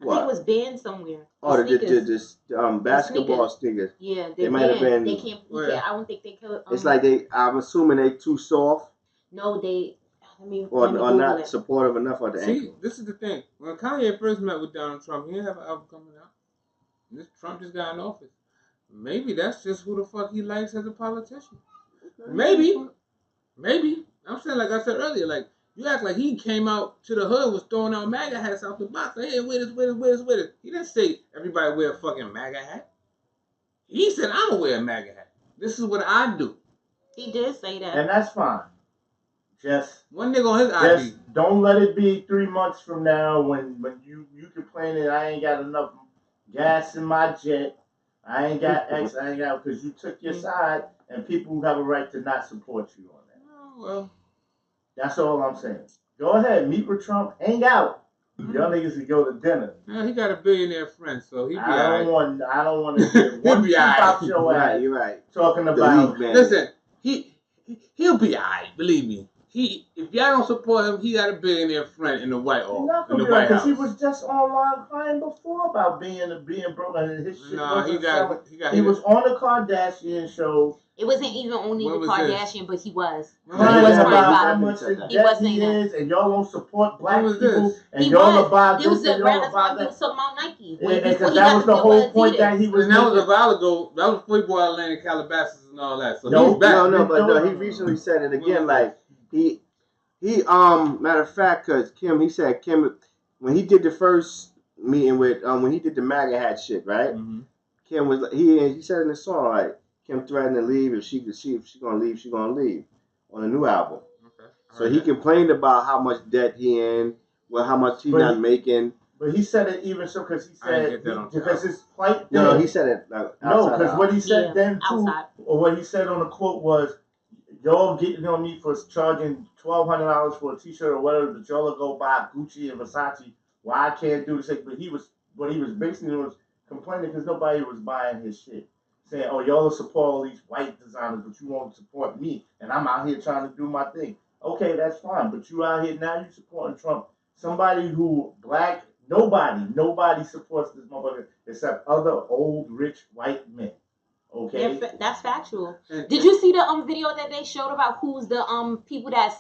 I What? think it was banned somewhere. Oh, the sneakers. basketball sneakers. Yeah, They might have been- They can't. Where? I don't think they could. It's like I'm assuming they too soft No, they. Let me or Google not it. supportive enough of the See, ankle. this is the thing. When Kanye first met with Donald Trump, he didn't have an album coming out. This Trump just got in office. Maybe that's just who the fuck he likes as a politician. Maybe. I'm saying, like I said earlier, like, you act like he came out to the hood, was throwing out MAGA hats out the box. Like, hey, wear this. He didn't say everybody wear a fucking MAGA hat. He said, I'm gonna wear a MAGA hat. This is what I do. He did say that. And that's fine. Just One nigga on his ID. don't let it be 3 months from now when you complain that I ain't got enough gas in my jet. I ain't got X. I ain't got because you took your side, and people have a right to not support you on that. Oh, well. That's all I'm saying. Go ahead, meet with Trump, hang out. Y'all niggas can go to dinner. He got a billionaire friend, so he be I don't alright. want to hear one be peep alright. out your Right, ass you're right. talking The about. league, man. Listen, he'll be alright, believe me. If y'all don't support him, he got a billionaire friend in the White He's not House. In gonna the be White right because House. he was just online crying before about being broke and his shit Nah, wasn't selling. he was on the Kardashian show It wasn't even only When the was this? Kardashian, but he was. crying was about crying how about much in He debt wasn't he saying is, and y'all won't support black was people, this? and He y'all was. about It was this and around y'all the time about he was that. talking about Nike. And Before because he that got was the the deal whole with point that Adidas. he was And that was a making. while ago. That was before he bought Atlanta in Calabasas and all that. So No, he's back. No, he recently said it again. Like he matter of fact, cause he said Kim when he did the first meeting with when he did the MAGA hat shit, right? Mm-hmm. Kim was he said in the song like Kim threatened to leave if she gonna leave, she gonna leave on a new album. Okay. So he complained about how much debt he in, well how much he But not he- making. But he said it even so because he I didn't said get that on because top. his plight. No, he said it no, outside because what he said Yeah, then too, outside. or what he said on the quote was, y'all getting on me for charging $1,200 for a T-shirt or whatever, but y'all will go buy Gucci and Versace. Why I can't do this? But he was basically was complaining because nobody was buying his shit, saying, "Oh, y'all will support all these white designers, but you won't support me, and I'm out here trying to do my thing." Okay, that's fine, but you out here now, you supporting Trump, somebody who black. Nobody supports this motherfucker except other old rich white men. Okay. That's factual. And- Did you see the video that they showed about who's the people that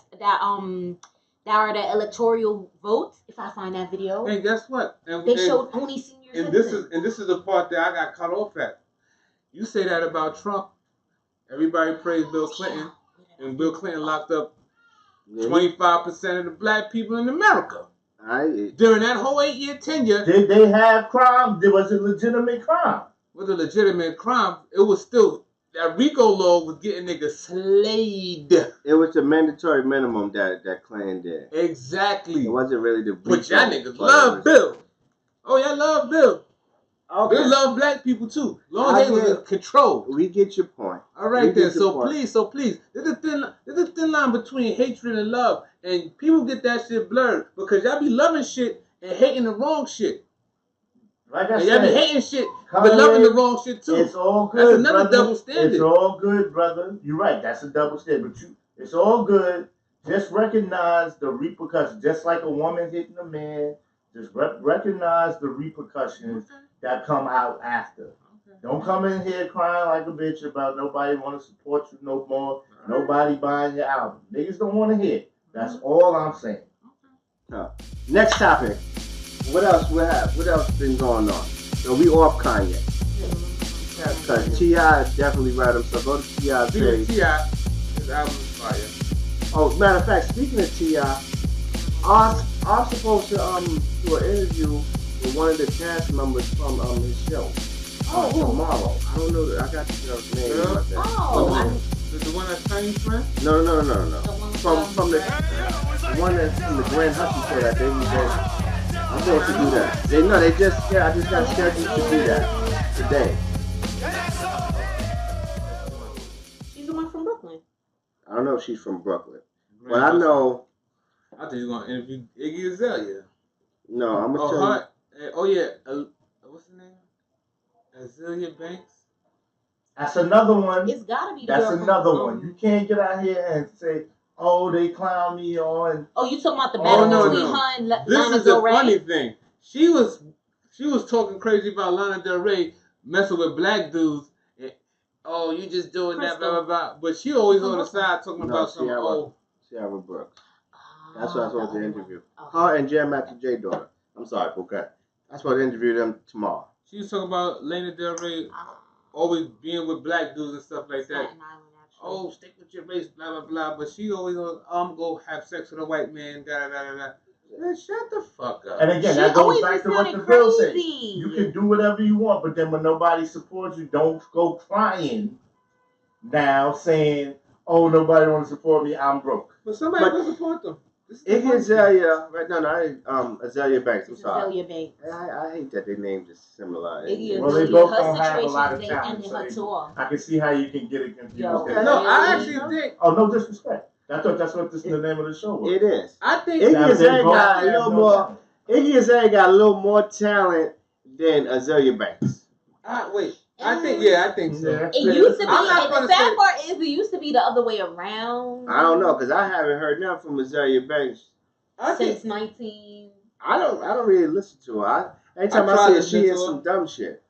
are the electoral votes? If I find that video, And guess what? they showed only senior And citizens. this is the part that I got cut off at. You say that about Trump. Everybody praised Bill Clinton, and Bill Clinton locked up 25% of the black people in America during that whole 8-year tenure. Did they have crime? Was it legitimate crime? With a legitimate crime, it was still that RICO law was getting niggas slayed. It was the mandatory minimum that Clinton did. Exactly. It wasn't really the But y'all niggas but love it was- Bill. Oh, y'all love Bill. Okay. Bill love black people too. Long as they was in control. We get your point. All right We then. get your So please, there's a thin line between hatred and love, and people get that shit blurred because y'all be loving shit and hating the wrong shit. Like I And y'all be said, hating shit but loving the wrong shit too. it's all That's good. another brother. double standard. It's all good, brother. You're right. That's a double standard. But it's all good. Just recognize the repercussions. Just like a woman hitting a man, just recognize the repercussions that come out after. Don't come in here crying like a bitch about nobody want to support you no more. Nobody buying your album. Niggas don't want to hear it. That's all I'm saying. Next topic. What else? What else been going on? So we off Kanye. Cause T.I. definitely write himself. Go to T.I.'s page. T.I. His album is fire. Oh, matter of fact, speaking of T.I., I'm supposed to do an interview with one of the cast members from his show. Tomorrow. I don't know. I got the girl's name. Yeah. Like that. The one that's Chinese friend? No. The one From the one that's from the Grand Husky show that they I'm going to do that. I just got scheduled to do that today. She's the one from Brooklyn. I don't know if she's from Brooklyn, but I know. I think you're gonna interview Iggy Azalea. No, I'm gonna tell you. What's her name? Azalea Banks. That's another one. It's gotta be. That's girl another from, one. You can't get out here and say, "Oh, they clown me on." Oh, you talking about the battle between her and This Lana is the Del Rey? funny thing. She was talking crazy about Lana Del Rey messing with black dudes. And, oh, you just doing that, blah blah blah. But she always on the side talking about some Ciara Brooks. That's what I was supposed to interview. Okay. Her and Jam Master J daughter. I'm sorry, Bouquet. I'm supposed to interview them tomorrow. She was talking about Lana Del Rey always being with black dudes and stuff like that. Staten Island, actually. Oh, stick with your race, blah blah blah. But she always on, I'm go have sex with a white man, da da da da. Man, shut the fuck up. And again, She that goes always back be to what the sounding bill said. crazy. You can do whatever you want, but then when nobody supports you, don't go crying now saying, "Oh, nobody wants to support me. I'm broke." But somebody will support them. Iggy Azalea, Azalea Banks. I'm It's sorry. Azalea Banks. I hate that their names is similar. Iggy Well, they Azalea. both Her don't have a lot of situation, they talent, ended so her they- tour. I can see how you can get it confused. Yo. Yeah. No, I Really? actually think. Oh, no disrespect. I thought that's what the name of the show was. It is. I think Iggy Now, they Azalea both got a have little no more. talent. Iggy Azalea got a little more talent than Azalea Banks. I think so. Yeah. It used to be, I'm not and gonna the sad say- part is, it used to be the other way around. I don't know because I haven't heard nothing from Azalea Banks. I think Since 19. I don't really listen to her. Every time I tried see her, listening she to is her. some dumb shit.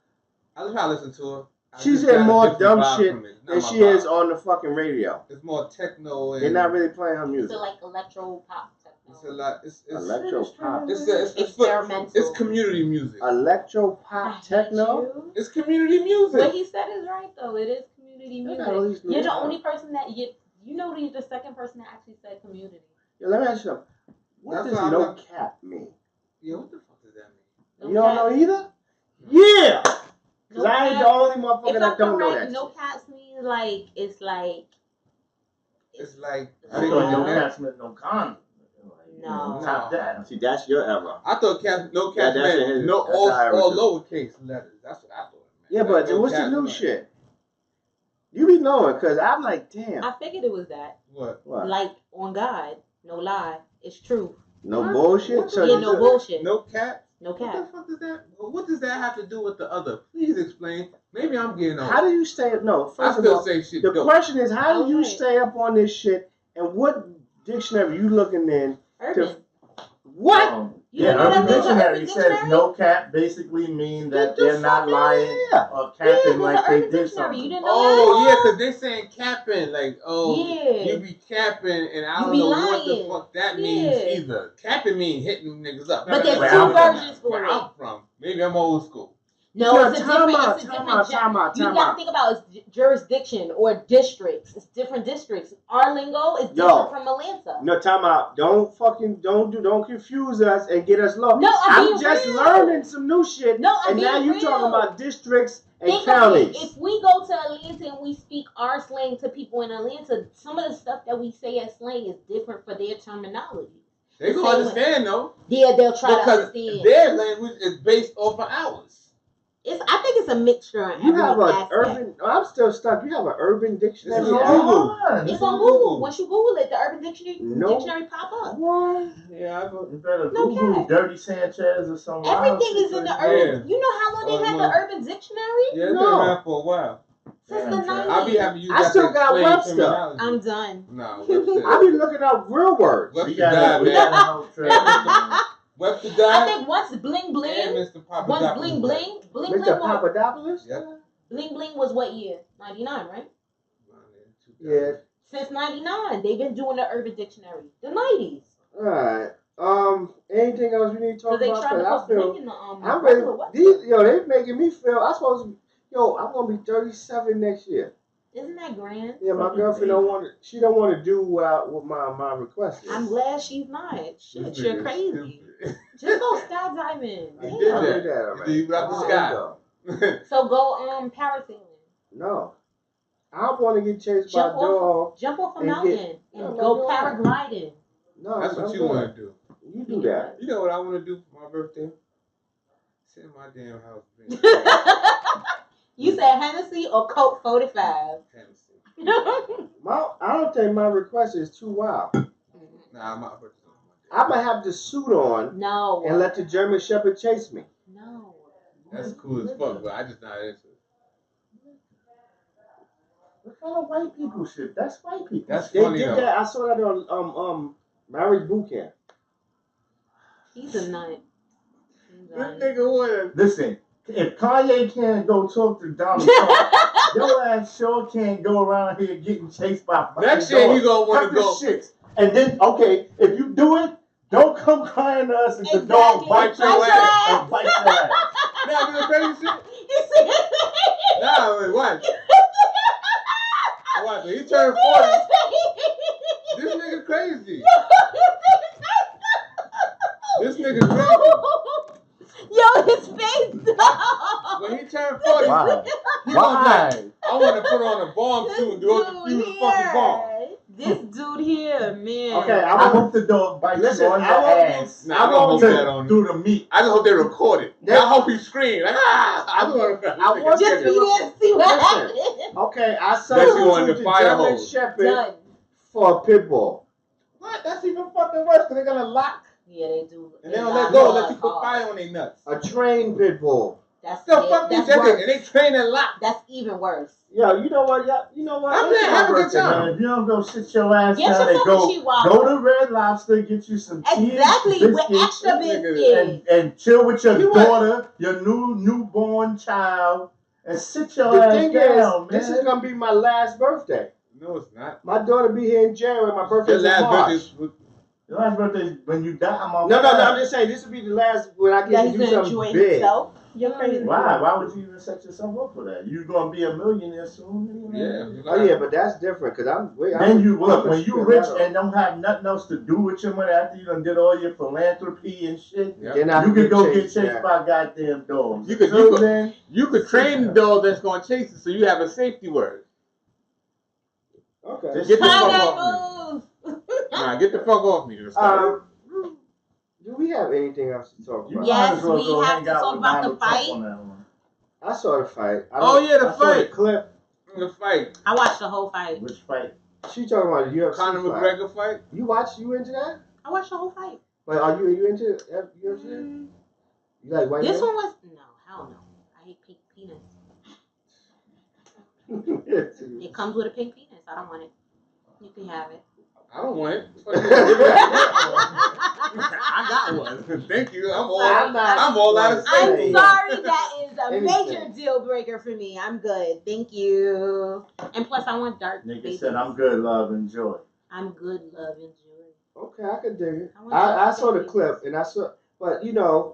I was trying to listen to her. I She's just got in a more different dumb vibe shit from it. Not than my she vibe. is on the fucking radio. It's more techno and They're not really playing her It's music. like electro pop It's a techno. lot. It's Electro pop. Experimental. It's community music. Electro I pop hate techno. you. It's community music. What he said is right though. It is community They music. got all these new You're the songs. only person that you're the second person that actually said community. Yo, let me ask you something. What That's does why I'm no not- cap mean? Yeah, what the fuck does that mean? You don't know either? Yeah! Because No I ain't the cap. only motherfucker If that I'm don't know correct, that no shit. caps means like it's like It's like I big thought on no your neck. cats meant no condom. No. Top that. See, that's your error. I thought caps, no Yeah, caps that's meant it. no That's all how I would lowercase letters. That's what I thought. It Yeah, meant. but No what's the caps new meant- shit? You be knowing, because I'm like, damn. I figured it was that. What? What? Like on God, no lie, it's true. No What? bullshit? What So the Yeah, you no just- bullshit. No caps. No What cap. the fuck does that? What does that have to do with the other? Please explain. Maybe I'm getting old. How do you stay up? No, I first of still all, say shit. the dope. question is, how do you Alright. stay up on this shit? And what dictionary you looking in? Urban. What? You Yeah, don't know Urban that there's an Dictionary Urban says Dictionary? no cap basically mean that Get the they're not fuck lying outta or Yeah, capping there's like an they Urban did Dictionary. something. You didn't know Oh that? yeah, because they saying capping like Yeah. you be capping and I You don't be know what lying. the fuck that means Yeah. either. Capping mean hitting niggas up. But there's Where two I'm from. versions for Where it. I'm from. Maybe I'm old school. No, Yo, it's a time different. out, It's a time different. out, time out, You time got out. to think about it's jurisdiction or districts. It's different districts. Our lingo is Yo. different from Atlanta. No, time out. Don't confuse us and get us lost. No, I'm being just real. learning some new shit. No, I'm and now being you talking real. about districts and Think of counties. it. If we go to Atlanta and we speak our slang to people in Atlanta, some of the stuff that we say as slang is different for their terminology. They Same gonna understand though. Yeah, they'll try to Because understand. their language is based off of ours. I think it's a mixture. In You every have an aspect. urban. I'm still stuck. You have an urban dictionary. It's Come on Google. on. It's on Google. Once you Google it, the Urban Dictionary No. dictionary pop up. What? Yeah, I go. You better No Google cap. Dirty Sanchez or some wild Everything shit is in the like urban. Yeah. You know how long Oh, they had no. the Urban Dictionary? Yeah, it's No. been around for a while. Since Damn, the Jack. 90s. I'll be having you I guys still to got explain Webster. terminology. I'm done. No, Webster. I be looking up real words. Webster We gotta, died, we man. gotta help Trey. Webster I died. think once Bling And Bling, Mr. Papadopoulos once died. Bling Bling, Bling Mr. Bling was, Papadopoulos? Yep. Bling Bling was what year? 99, right? Yeah. Since 99, they've been doing the Urban Dictionary. The 90s. Alright. Anything else we need to So talk they about? trying to 'Cause I put feel Blink in the I'm regular ready. West These, they making me feel. I'm supposed to. I'm gonna be 37 next year. Isn't that grand? Yeah, my Fucking girlfriend baby. don't want to. She don't want to do what my request is. I'm glad she's not. Shit, This you're nigga crazy. stupid. Just go skydiving. I Damn. did I that. did that already. You did it out the I sky. did that. So go parasailing. No, I want to get chased by a Jump dog. Jump off a And mountain get- and No, go I'm not paragliding. No, That's what I'm you good. want to do. You do that. You know what I want to do for my birthday? Sit in my damn house. drink You said Hennessy or Coke 45? Hennessy. I don't think my request is too wild. Nah, my birthday. I'm gonna have the suit on No. and let the German Shepherd chase me. No. That's cool as fuck, but I just not into it. What kind of white people shit? That's white people. That's They funny did though. that. I saw that on Marriage Boot Camp. He's a nut. This nigga wanted. Listen, if Kanye can't go talk to Donald Trump, your ass sure can't go around here getting chased by fucking Next year dogs. he gonna want Cut to the go. shit. And then, okay, if you do it, don't come crying to us if the dog Exactly. bites your Bite your ass. ass. And bites your ass. Nah, do the crazy shit. You see? Nah, wait, watch. Watch. When he turned 40, this nigga crazy. This nigga crazy. Yo, his face. When he turned 40, Why? he was like, Why? I want to put on a bomb suit and do all the fuse the fucking bomb. This dude here, man. Okay, I hope the dog bites Listen, you on I your won't ass. Nah, I don't hope that on Through you. the meat. I just hope they record it. That- I hope he scream like, ah! I want Just be there to see what Listen. happens. Okay, I Bet you substitute on the the fire German hose. Shepherd Done. for a pit bull. What? That's even fucking worse because they're gonna lock Yeah, they do. and they don't let go unless you put fire on their nuts. A trained pit bull. That's The fuck these that's niggas worse. and they train and lock. That's even worse. Yo, you know what? You know what? I'm It's there my having a good birthday, time. man. If you don't go sit your ass Get down and yourself a go Chihuahua. to Red Lobster, get you some cheese, Exactly, with biscuits, extra This nigga- biscuits. and chill with your You what? daughter, your newborn child, and sit your The ass thing down, is, this man. is gonna be my last birthday. No, it's not. My daughter be here in January. My Your birthday's in last March. birthday. Your last birthday is when you die, mama. No, I'm just saying this will be the last when I That get to he's do gonna something enjoy big. himself. You're crazy. Why? Why would you even set yourself up for that? You're gonna be a millionaire soon. Yeah. Oh yeah, but that's different because Then you look I'm when you spend rich that on- and don't have nothing else to do with your money after you done did all your philanthropy and shit. Yeah. Then I You could go get chased, chased yeah. by goddamn dogs. You could- Until you could- then, You could train the dog that's gonna chase it, so you have a safety word. Okay. Just Get the Time fuck Time off me. moves. Nah, get the fuck off me. Do we have anything else to talk you about? Yes, might as well we go have hang to out talk with about the Donald Trump fight. on that one. I saw the fight. Oh, yeah, the I saw fight. clip. The fight. I watched the whole fight. Which fight? She talking about the UFC Conor fight. McGregor fight. You into that? I watched the whole fight. But are you into UFC? You like white This men? one was hell no. I hate pink penis. It comes with a pink penis. I don't want it. You can have it. I don't want it. I got one. Thank you. I'm all out of I'm safety. sorry, that is a Anything. major deal breaker for me. I'm good. Thank you. And plus, I want dark Nigga babies. said, I'm good, love, enjoy. I'm good, love, and joy. Okay, I could dig it. I want I dark saw the babies. clip and but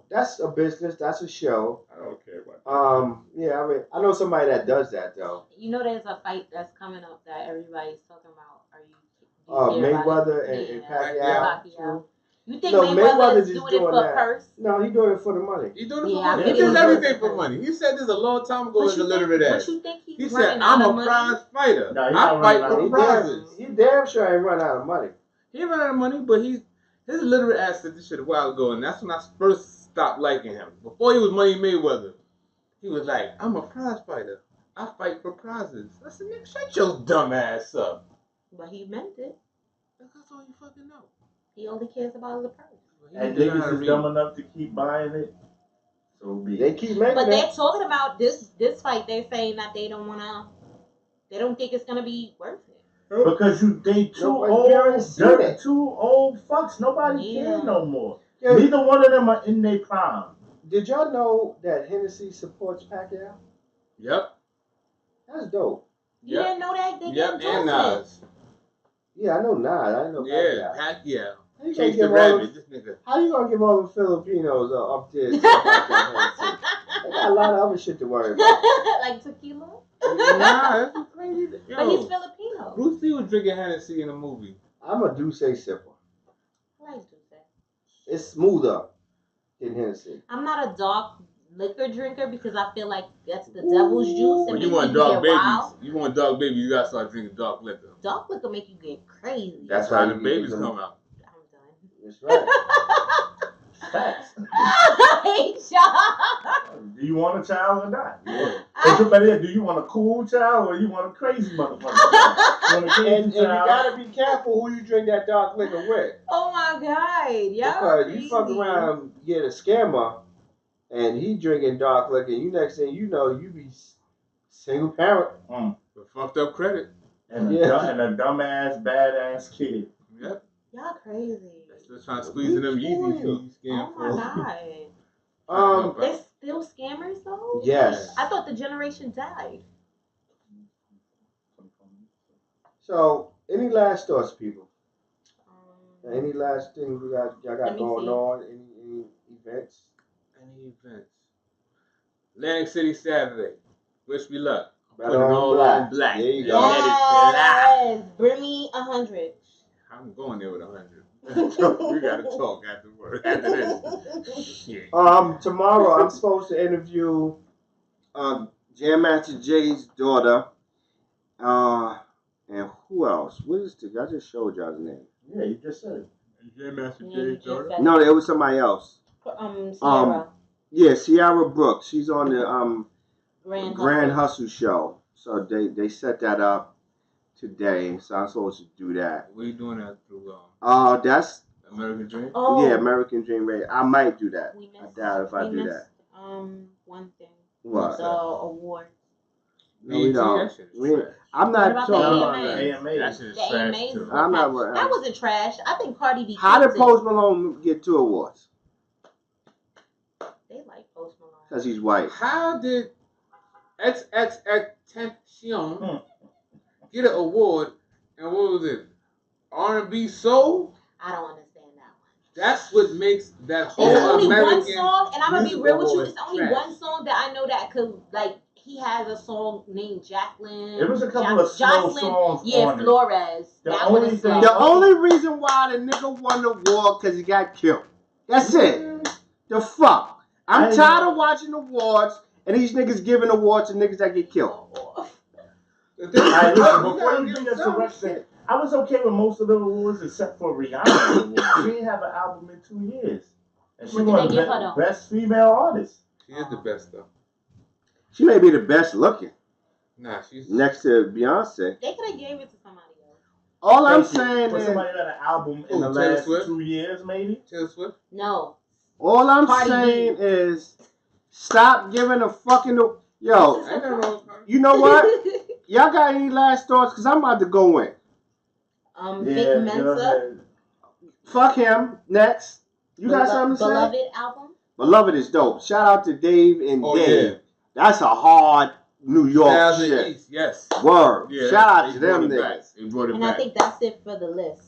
that's a business, that's a show. I don't care about Yeah, I mean, I know somebody that does that though. You know, there's a fight that's coming up that everybody's talking about. Are you? hear about Mayweather it? and Yeah. Pacquiao. You think No, Mayweather Mayweather is just doing it doing for that. purse? No, he doing it for the money. He doing it Yeah, for I money. think He does it was everything for for money. He said this a long time ago What as a you literate think? ass. What you think He he's said, running I'm out a of money? prize fighter. No, he's I not fight running for out of prizes. He damn sure ain't run out of money. He ran out of money, but his literate ass said this shit a while ago, and that's when I first stopped liking him. Before he was Money Mayweather, he was like, I'm a prize fighter. I fight for prizes. I said, nigga, shut your dumb ass up. But he meant it. That's all you fucking know. He only cares about the purse. And He learned how to niggas is read. dumb enough to keep buying it. So be They it. keep making But it. they're talking about this fight. They're saying that they don't think it's gonna be worth it. Because they too Nobody old, already seen it. two old fucks. Nobody Yeah. care no more. Yo, Neither one of them are in their prime. did y'all know that Hennessy supports Pacquiao? Yep. That's dope. You Yep. didn't know that? They Yep, get and endorsements. Nas. Yeah, I know Nas. I didn't know Yeah, Pacquiao. Pacquiao. How you gonna Chase the give all rabbit. the, This nigga. how you gonna give all the Filipinos up there? They got a lot of other shit to worry about. Like tequila? Nah, that's crazy. Yo, But he's Filipino. Bruce Lee was drinking Hennessy in a movie. I'm a Douce sipper. I like Douce. It's smoother than Hennessy. I'm not a dark liquor drinker because I feel like that's the devil's juice. And When you make want you dark get babies, wild. you gotta start drinking dark liquor. Dark liquor make you get crazy. That's That's how how the you babies get them. come out. I'm That's right. done. Facts. I hate y'all. Do you want a child or not? Is it better? Do you want a cool child or you want a crazy motherfucker? You want a crazy And you child? gotta be careful who you drink that dark liquor with. Oh my god, y'all Because crazy. you fuck around, get a scammer, and he drinking dark liquor, and you next thing you know, you be single parent. But fucked up credit. And Yeah. a dumbass, badass kid. Yep. Y'all crazy. Still trying to squeeze in them Yeezy fees. Oh my god. Um, They're still scammers though? yes. I thought the generation died. So, any last thoughts, people? Um, Any last things y'all Let got me going see. on? Any events? Any events? Atlantic City Saturday. Wish me luck. Better Put it on all black. on black. There you Yeah. go. Let it fly. Yes, bring me 100. I'm going there with 100. We gotta talk after this. Shit. Tomorrow I'm supposed to interview Jam Master Jay's daughter. And who else? What is the? I just showed y'all the name. Yeah, you just said it. Jam Master Yeah, you Jay's just daughter. said No, it was somebody else. Sierra. Yeah, Ciara Brooks. She's on the Grand Hustle show. So they set that up today. So I'm supposed to do that. What are you doing that through That's American Dream? Oh, yeah, American Dream Radio. I might do that. we I missed, doubt if I we do missed, that. one thing. What? The award. No, we don't. That shit is We- trash. I'm What not about talking the about AMA? that. AMA. That shit is The trash AMAs too. was I'm not packed. worried. That wasn't trash. I think Cardi B. How did killed it. Post Malone get 2 awards? They like Post Malone. Because he's white. How did XXXTentacion get an award? And what was it? R&B Soul? I don't understand that one. That's what makes that whole It's only American one song, and I'm gonna be music real with you. award It's only trash. one song that I know that could like. He has a song named Jacqueline. There was a couple of slow Jocelyn, songs yeah, on it. Flores. The That only one is thing- slow. The only reason why the nigga won the award because he got killed. That's it. The fuck. I'm I tired know. of watching awards and these niggas giving awards to niggas that get killed. The thing is, Alright, you listen, gotta before you give bring us to some rest shit. I was okay with most of the awards except for Rihanna. She didn't have an album in 2 years. And she What did won they give her, though? Best Female Artist. She is the best though. She may be the best looking Nah, she's next to Beyonce. They could have gave it to somebody else. All I'm Thank you. saying For is, somebody that had an album in Who, the Taylor last Swift? 2 years, maybe. Taylor Swift. No. all I'm Cardi B. saying is, stop giving a fucking yo. Ain't nothing wrong with her. You know what? Y'all got any last thoughts? Cause I'm about to go in. Big Mensa. Fuck him. Next. You got something to say? Beloved album. Beloved is dope. Shout out to Dave and Oh, Dave. yeah. That's a hard New York Styles and shit. East, yes. Word. Yeah, Shout out they to brought them it back. niggas. They brought it And I back. think that's it for the list.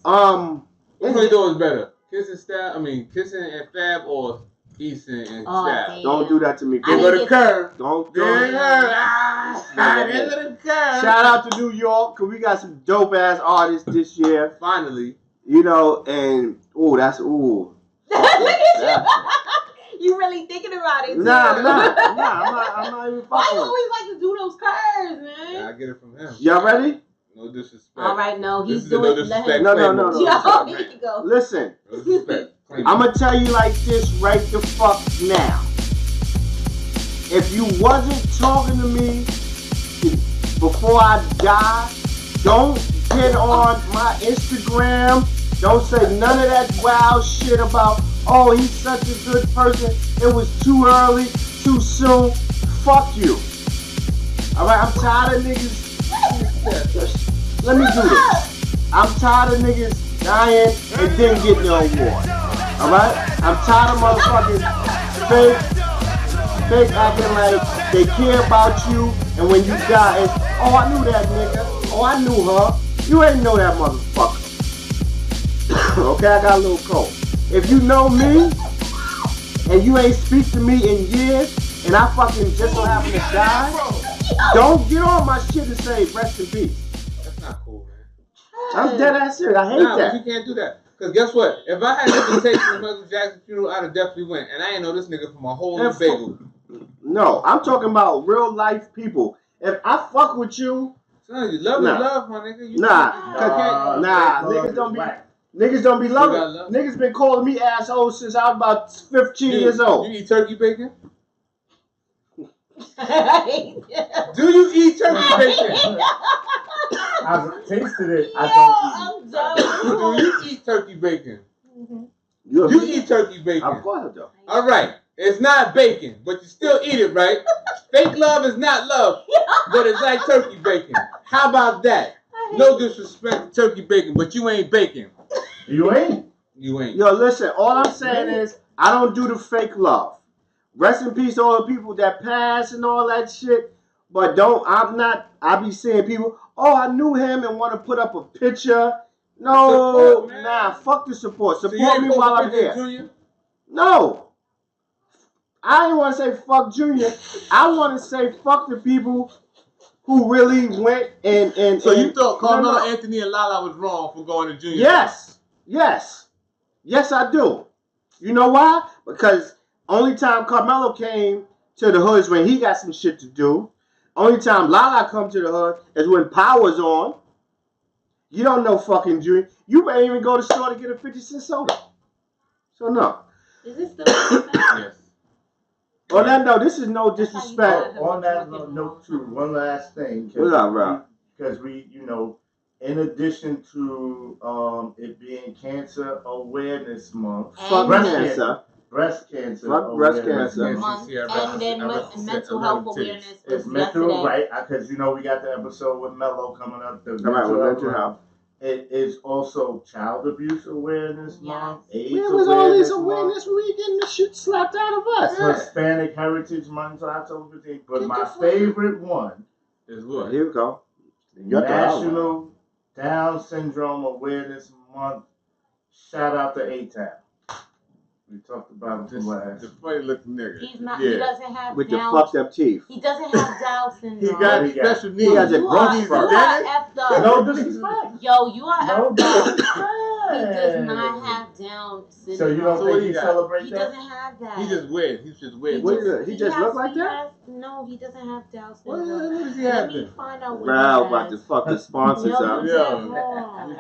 Which one you thought was better? Kissing and Fab or Easton and Oh, Styles? damn. Don't do that to me. I Give Chris. her didn't the get- curve. Don't Give her the do curve. Yeah. Give her the curve. Shout out to New York, cause we got some dope ass artists this year. Finally. You know, and that's Look at you. You really thinking about it? Too. Nah, I'm not even Why fucking you with it. always like to do those curves, Yeah, man? I get it from him. Y'all ready? No disrespect. All right, no, This he's is a no doing. disrespect. Let him. No, claim. no, no. Yo, here you go. Listen, No disrespect. Claim. I'm gonna tell you like this right the fuck now. If you wasn't talking to me before I die, don't get on my Instagram. Don't say none of that wild shit about, oh, he's such a good person. It was too early, too soon. Fuck you. Alright, I'm tired of niggas. Let me do this. I'm tired of niggas dying and then getting the award. Alright? I'm tired of motherfucking fake acting like they care about you, and when you die, it's, oh, I knew that nigga. Oh, I knew her. You ain't know that motherfucker. Okay, I got a little cold. If you know me and you ain't speak to me in years and I fucking just so happen to die, don't get on my shit and say rest in peace. That's not cool, man. I'm dead ass serious. I hate Nah, but that. you can't do that. Because guess what? If I had an invitation to Michael Jackson's funeral, I'd have definitely went. And I ain't know this nigga from a hole in the bagel. No, I'm talking about real life people. If I fuck with you, Son, you love Nah. is love, my nigga. You Nah. Nah, niggas don't be loving. got love. Niggas been calling me asshole since I was about 15 years old. You eat turkey bacon? Do you eat turkey bacon? I've tasted it. I I'm done. Do you eat turkey bacon? You You eat turkey bacon. Of course I do. All right. It's not bacon, but you still eat it, right? Fake love is not love, but it's like turkey bacon. How about that? No disrespect to turkey bacon, but you ain't bacon. You ain't. You ain't. Yo, listen, all I'm saying is I don't do the fake love. Rest in peace to all the people that pass and all that shit. But I be seeing people, oh, I knew him and want to put up a picture. No, Support, man. nah, fuck the support. So you Support ain't me while I'm supposed to here. Junior? No. I ain't want to say fuck Junior. I want to say fuck the people who really went and So you thought Carmelo No. Anthony and Lala was wrong for going to Junior? Yes, I do. You know why? Because only time Carmelo came to the hood is when he got some shit to do. Only time Lala come to the hood is when Power's on. You don't know fucking Junior. You may even go to the store to get a 50-cent soda. So no. Is it still Yes. On that note, this is no disrespect. On that note, too, one last thing. What's up, bro? Because we, in addition to it being Cancer Awareness Month, Fuck And- cancer. breast cancer Fuck breast awareness cancer. month, Yeah, and then mental health awareness was It's mental, yesterday. right? Because we got the episode with Mello coming up. The All right, well, mental health. It is also Child Abuse Awareness Month. AIDS Where was all this Month, awareness when we getting the shit slapped out of us? Hispanic Heritage Month, October 15th. But Get my the fuck- favorite one, Is what? Here we go. You got the other one. National Down Syndrome Awareness Month. Shout out to A-Town. We talked about him This, last. the funny looking nigga. He's not. Yeah. He doesn't have With the Down. fucked up teeth. He doesn't have Down He syndrome. got He got- special needs. he has a you growth are, you spurt. are effed up. No disrespect. Yo, you are No effed up. He disrespect. does not have Down syndrome. So you don't So what think he he got? celebrate He that? doesn't have that. He's just weird. He's just weird. What is it? He just look like that? No, he doesn't have Down What syndrome. does he Let have me then? find out what Bro, he about to has. fuck the sponsors Yo, up. you Yo. said wrong.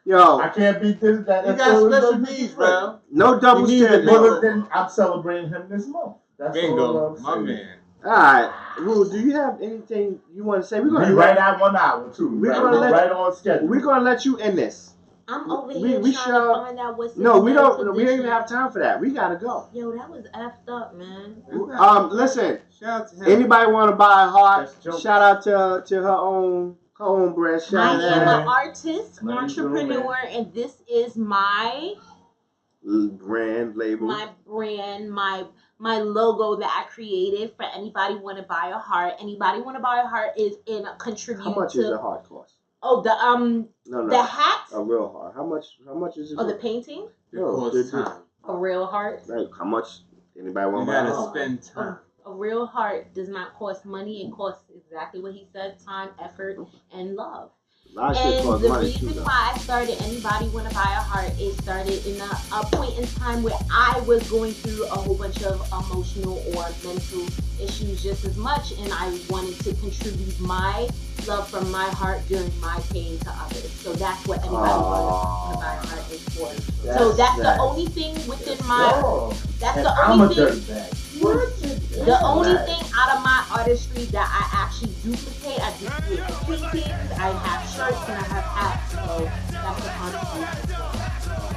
Yo, I can't beat this. That He that's got all special no needs, disrespect. bro. no double He needs standard. it. Well, then I'm celebrating him this month. That's all Bingo, I'm my saying. man. Alright. Well, do you have anything you want to say? We right at 1 hour too. We're gonna let- right on schedule. We're gonna let you in this. I'm over We- here we trying shall- to find out what's No, his we medical don't even condition. have time for that. We gotta go. Yo, that was effed up, man. Listen, Shout out to him. anybody wanna buy a heart, That's jokes. shout out to her own brand. I Shout am out an artist, Nice little entrepreneur, and this is my brand label. brand, my logo that I created for anybody want to buy a heart. Anybody want to buy a heart is in contribute How much to is a heart cost? oh the No, the hat a real heart. How much is it? or the painting It costs time. a real heart. Like how much? Anybody You want to buy a gotta heart? spend time. A real heart does not cost money. It costs exactly what he said: time, effort, and love. A lot of shit And costs the money too, reason though. why I started Anybody Want to Buy a Heart, it started in a point in time where I was going through a whole bunch of emotional or mental issues just as much, and I wanted to contribute my love from my heart during my pain to others. So that's what Anybody Want to Buy a Heart is for. So that's nice. the only thing within my, Oh, that's and the I'm only a thing. dirtbag. The only Nice. thing out of my artistry that I actually duplicate, I duplicate the paintings, I have shirts, and I have hats. So that's the contribution.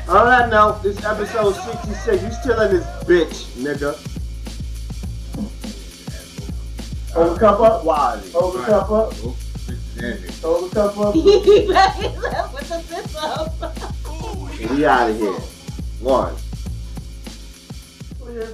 On that note, this episode 66. You still in this bitch, nigga. Hold the cup up. Quality. Hold the cup up. Oh, Christianity. Hold the cup up. With the fist up. We out of here. One. Clear.